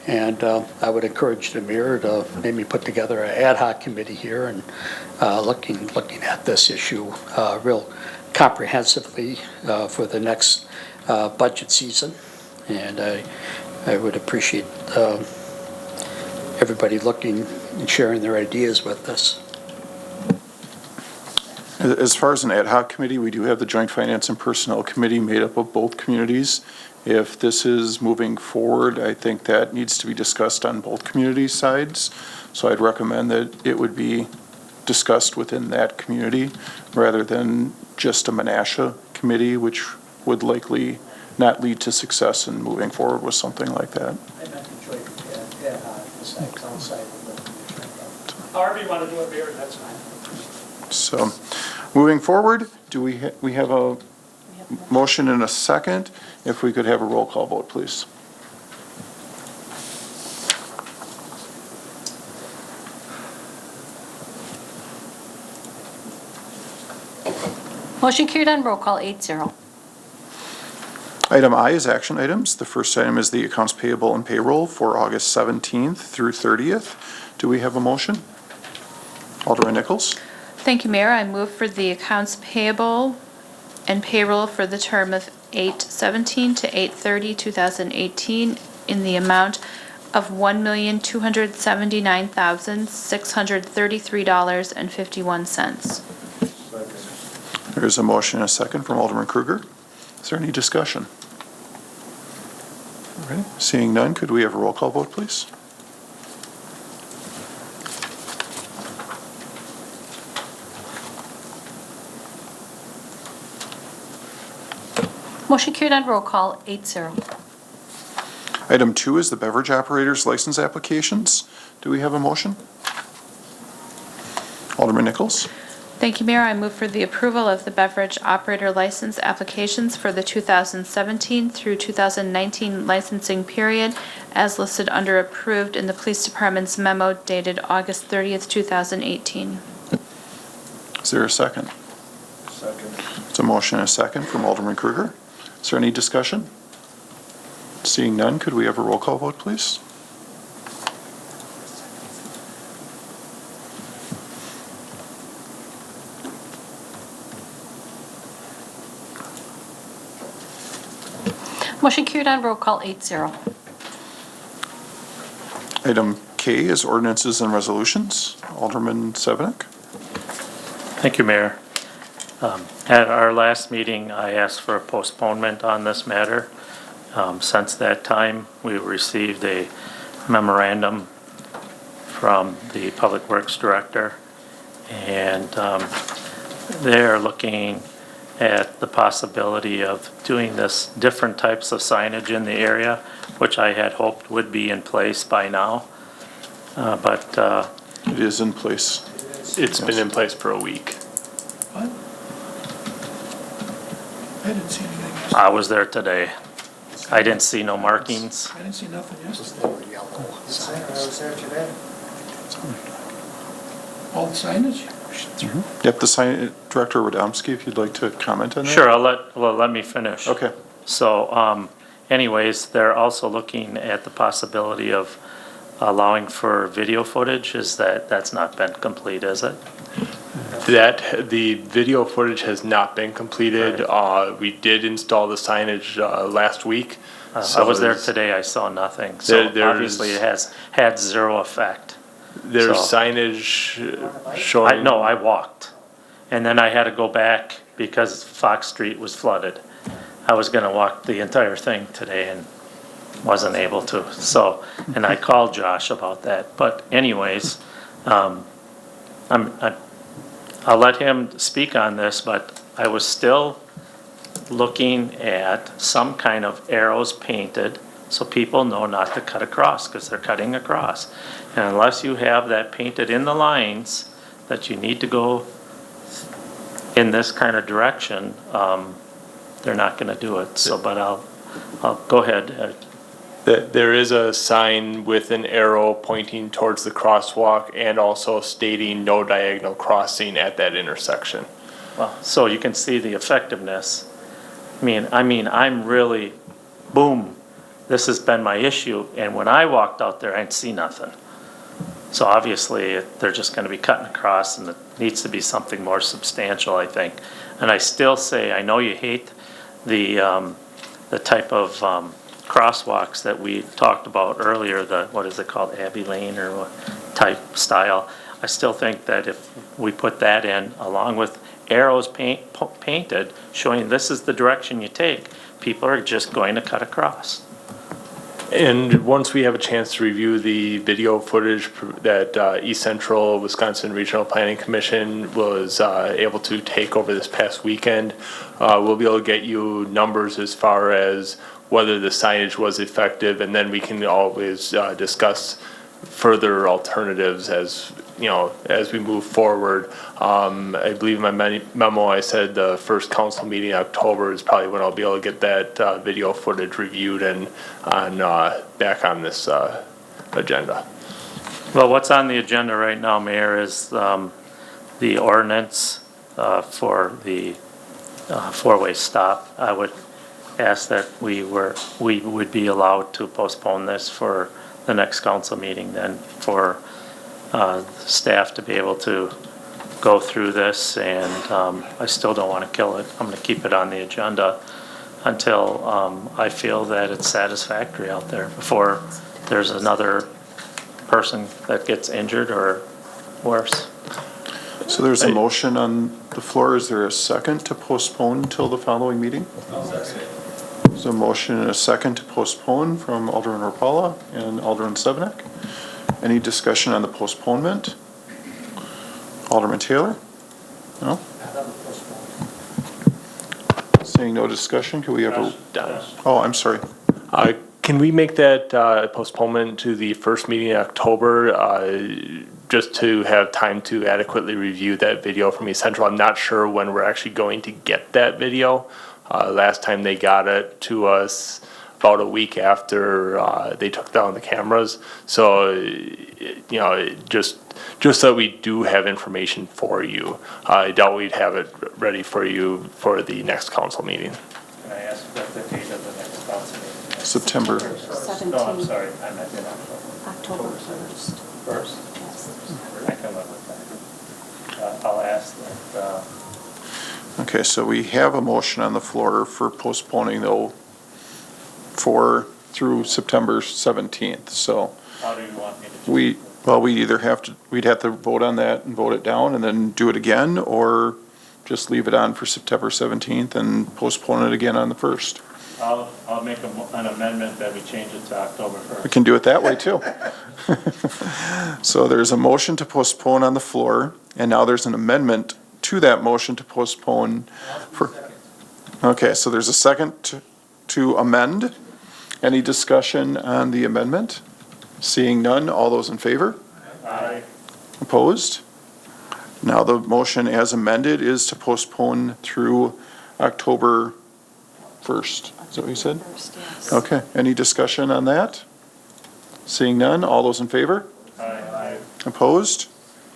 [SPEAKER 6] And I would encourage the mayor to maybe put together an ad hoc committee here and looking at this issue real comprehensively for the next budget season. And I would appreciate everybody looking and sharing their ideas with us.
[SPEAKER 1] As far as an ad hoc committee, we do have the Joint Finance and Personnel Committee made up of both communities. If this is moving forward, I think that needs to be discussed on both community sides. So I'd recommend that it would be discussed within that community rather than just a Menasha committee, which would likely not lead to success in moving forward with something like that.
[SPEAKER 6] I meant the joint ad hoc, besides outside of the however you want to do it, Mayor, that's fine.
[SPEAKER 1] So, moving forward, do we have a motion and a second? If we could have a roll call vote, please.
[SPEAKER 15] Motion carried on roll call 8-0.
[SPEAKER 1] Item I is action items. The first item is the accounts payable and payroll for August 17th through 30th. Do we have a motion? Alderman Nichols?
[SPEAKER 11] Thank you, Mayor. I move for the accounts payable and payroll for the term of 8/17 to 8/30/2018 in the amount of $1,279,633.51.
[SPEAKER 1] There is a motion and a second from Alderman Kruger. Is there any discussion? All right. Seeing none, could we have a roll call vote, please?
[SPEAKER 15] Motion carried on roll call 8-0.
[SPEAKER 1] Item 2 is the beverage operators license applications. Do we have a motion? Alderman Nichols?
[SPEAKER 11] Thank you, Mayor. I move for the approval of the beverage operator license applications for the 2017 through 2019 licensing period as listed under approved in the Police Department's memo dated August 30th, 2018.
[SPEAKER 1] Is there a second?
[SPEAKER 7] Second.
[SPEAKER 1] It's a motion and a second from Alderman Kruger. Is there any discussion? Seeing none, could we have a roll call vote, please?
[SPEAKER 15] Motion carried on roll call 8-0.
[SPEAKER 1] Item K is ordinances and resolutions. Alderman Sevenick?
[SPEAKER 14] Thank you, Mayor. At our last meeting, I asked for a postponement on this matter. Since that time, we received a memorandum from the Public Works Director, and they're looking at the possibility of doing this different types of signage in the area, which I had hoped would be in place by now. But
[SPEAKER 1] It is in place.
[SPEAKER 3] It's been in place for a week.
[SPEAKER 7] What? I didn't see anything yesterday.
[SPEAKER 14] I was there today. I didn't see no markings.
[SPEAKER 7] I didn't see nothing yesterday. All the signage?
[SPEAKER 1] Yep, the sign, Director Radomski, if you'd like to comment on that?
[SPEAKER 14] Sure, let me finish.
[SPEAKER 1] Okay.
[SPEAKER 14] So, anyways, they're also looking at the possibility of allowing for video footage. That's not been complete, is it?
[SPEAKER 3] The video footage has not been completed. We did install the signage last week.
[SPEAKER 14] I was there today, I saw nothing. So obviously it has had zero effect.
[SPEAKER 3] There's
[SPEAKER 14] So-
[SPEAKER 3] signage showing.
[SPEAKER 14] No, I walked. And then I had to go back because Fox Street was flooded. I was gonna walk the entire thing today and wasn't able to. So, and I called Josh about that. But anyways, I'll let him speak on this, but I was still looking at some kind of arrows painted so people know not to cut across because they're cutting across. And unless you have that painted in the lines that you need to go in this kind of direction, they're not gonna do it. So, but I'll go ahead.
[SPEAKER 3] There is a sign with an arrow pointing towards the crosswalk and also stating no diagonal crossing at that intersection.
[SPEAKER 14] Well, so you can see the effectiveness. I mean, I'm really, boom, this has been my issue. And when I walked out there, I didn't see nothing. So obviously, they're just gonna be cutting across and it needs to be something more substantial, I think. And I still say, I know you hate the type of crosswalks that we talked about earlier, what is it called, Abbey Lane or what type style. I still think that if we put that in, along with arrows painted, showing this is the direction you take, people are just going to cut across.
[SPEAKER 3] And once we have a chance to review the video footage that East Central Wisconsin Regional Planning Commission was able to take over this past weekend, we'll be able to get you numbers as far as whether the signage was effective, and then we can always discuss further alternatives as we move forward. I believe in my memo I said the first council meeting in October is probably when I'll be able to get that video footage reviewed and back on this agenda.
[SPEAKER 14] Well, what's on the agenda right now, Mayor, is the ordinance for the four-way stop. I would ask that we would be allowed to postpone this for the next council meeting then for staff to be able to go through this, and I still don't want to kill it. I'm going to keep it on the agenda until I feel that it's satisfactory out there before there's another person that gets injured or worse.
[SPEAKER 1] So there's a motion on the floor. Is there a second to postpone until the following meeting? There's a motion and a second to postpone from Alderman Rapala and Alderman Sevenick. Any discussion on the postponement? Alderman Taylor? No? Seeing no discussion, can we have a, oh, I'm sorry.
[SPEAKER 3] Can we make that postponement to the first meeting in October, just to have time to adequately review that video from East Central? I'm not sure when we're actually going to get that video. Last time they got it to us about a week after they took down the cameras. So, just so we do have information for you. I doubt we'd have it ready for you for the next council meeting.
[SPEAKER 14] Can I ask what the date of the next council meeting is?
[SPEAKER 1] September.
[SPEAKER 14] No, I'm
[SPEAKER 15] 17th.
[SPEAKER 14] sorry, I meant in October.
[SPEAKER 15] October 1st.
[SPEAKER 14] First?
[SPEAKER 15] Yes.
[SPEAKER 14] I can live with that. I'll ask that,
[SPEAKER 1] Okay, so we have a motion on the floor for postponing though through September 17th, so
[SPEAKER 14] how do you want me to?
[SPEAKER 1] we'd have to vote on that and vote it down and then do it again, or just leave it on for September 17th and postpone it again on the 1st.
[SPEAKER 14] I'll make an amendment that we change it to October 1st.
[SPEAKER 1] We can do it that way too. So there's a motion to postpone on the floor, and now there's an amendment to that motion to postpone for, okay, so there's a second to amend. Any discussion on the amendment? Seeing none, all those in favor?
[SPEAKER 14] Aye.
[SPEAKER 1] Opposed? Now the motion as amended is to postpone through October 1st. Is that what you said? Okay, any discussion on that? Seeing none, all those in favor?
[SPEAKER 14] Aye.
[SPEAKER 1] Opposed?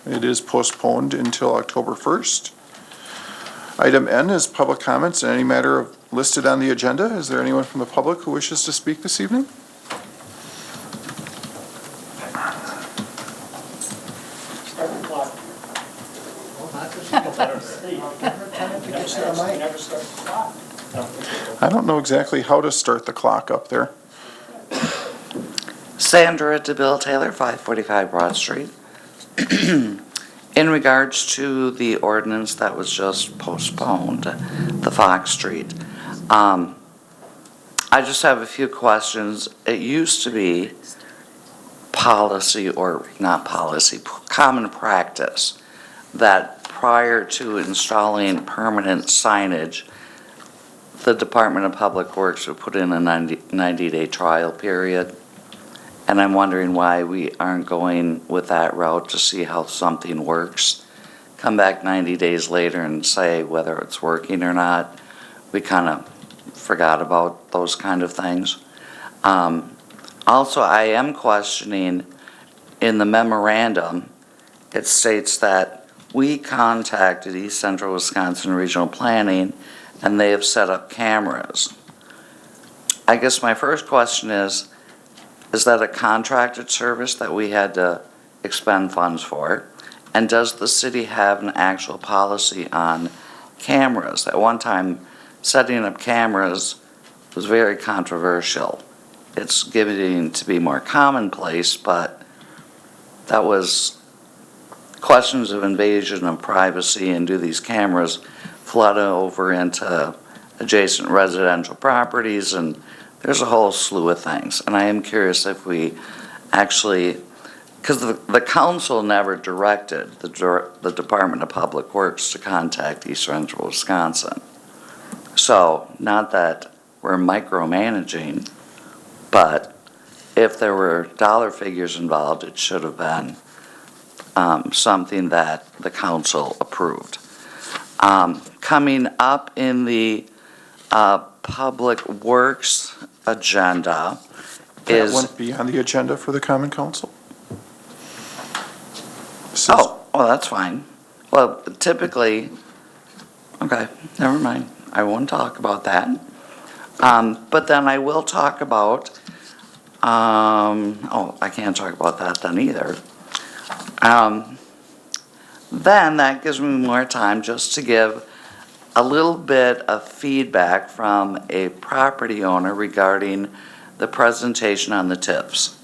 [SPEAKER 1] It is postponed until October 1st. Item N is public comments on any matter listed on the agenda. Is there anyone from the public who wishes to speak this evening? I don't know exactly how to start the clock up there.
[SPEAKER 10] Sandra DeBill Taylor, 545 Broad Street. In regards to the ordinance that was just postponed, the Fox Street, I just have a few questions. It used to be policy, or not policy, common practice, that prior to installing permanent signage, the Department of Public Works would put in a 90-day trial period. And I'm wondering why we aren't going with that route to see how something works. Come back 90 days later and say whether it's working or not. We kind of forgot about those kind of things. Also, I am questioning, in the memorandum, it states that we contacted East Central Wisconsin Regional Planning and they have set up cameras. I guess my first question is that a contracted service that we had to expend funds for? And does the city have an actual policy on cameras? At one time, setting up cameras was very controversial. It's getting to be more commonplace, but that was questions of invasion of privacy, and do these cameras flood over into adjacent residential properties, and there's a whole slew of things. And I am curious if we actually, because the council never directed the Department of Public Works to contact East Central Wisconsin. So, not that we're micromanaging, but if there were dollar figures involved, it should have been something that the council approved. Coming up in the Public Works agenda
[SPEAKER 1] That
[SPEAKER 10] is...
[SPEAKER 1] wouldn't be on the agenda for the Common Council?
[SPEAKER 10] Oh, that's fine. Well, typically, okay, never mind. I won't talk about that. But then I will talk about, I can't talk about that then either. Then that gives me more time just to give a little bit of feedback from a property owner regarding the presentation on the TIFs.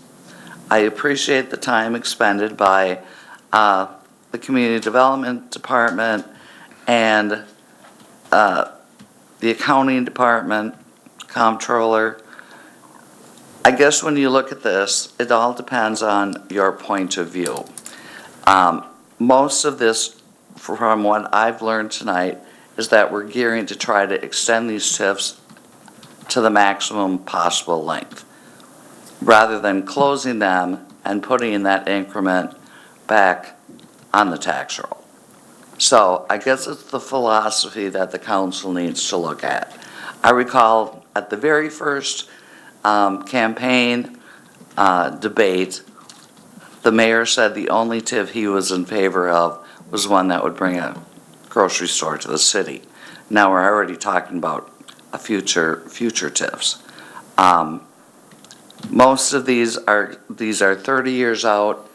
[SPEAKER 10] I appreciate the time expended by the Community Development Department and the Accounting Department, Comptroller. I guess when you look at this, it all depends on your point of view. Most of this, from what I've learned tonight, is that we're gearing to try to extend these TIFs to the maximum possible length. rather than closing them and putting that increment back on the tax roll. So I guess it's the philosophy that the council needs to look at. I recall at the very first campaign debate, the mayor said the only TIF he was in favor of was one that would bring a grocery store to the city. Now we're already talking about a future TIFs. Most of these are 30 years out.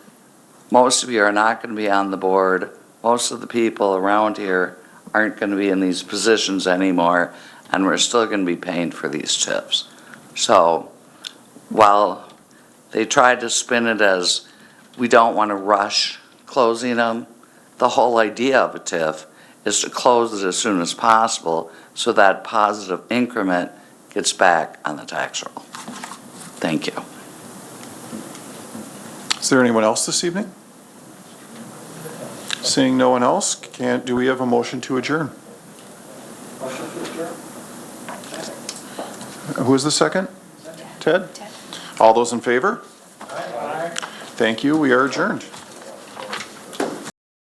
[SPEAKER 10] Most of you are not going to be on the board. Most of the people around here aren't going to be in these positions anymore, and we're still going to be paying for these TIFs. So while they tried to spin it as we don't want to rush closing them, the whole idea of a TIF is to close it as soon as possible so that positive increment gets back on the tax roll. Thank you.
[SPEAKER 1] Is there anyone else this evening? Seeing no one else, do we have a motion to adjourn?
[SPEAKER 15] Motion to adjourn.
[SPEAKER 1] Who is the second? Ted? All those in favor? Thank you, we are adjourned.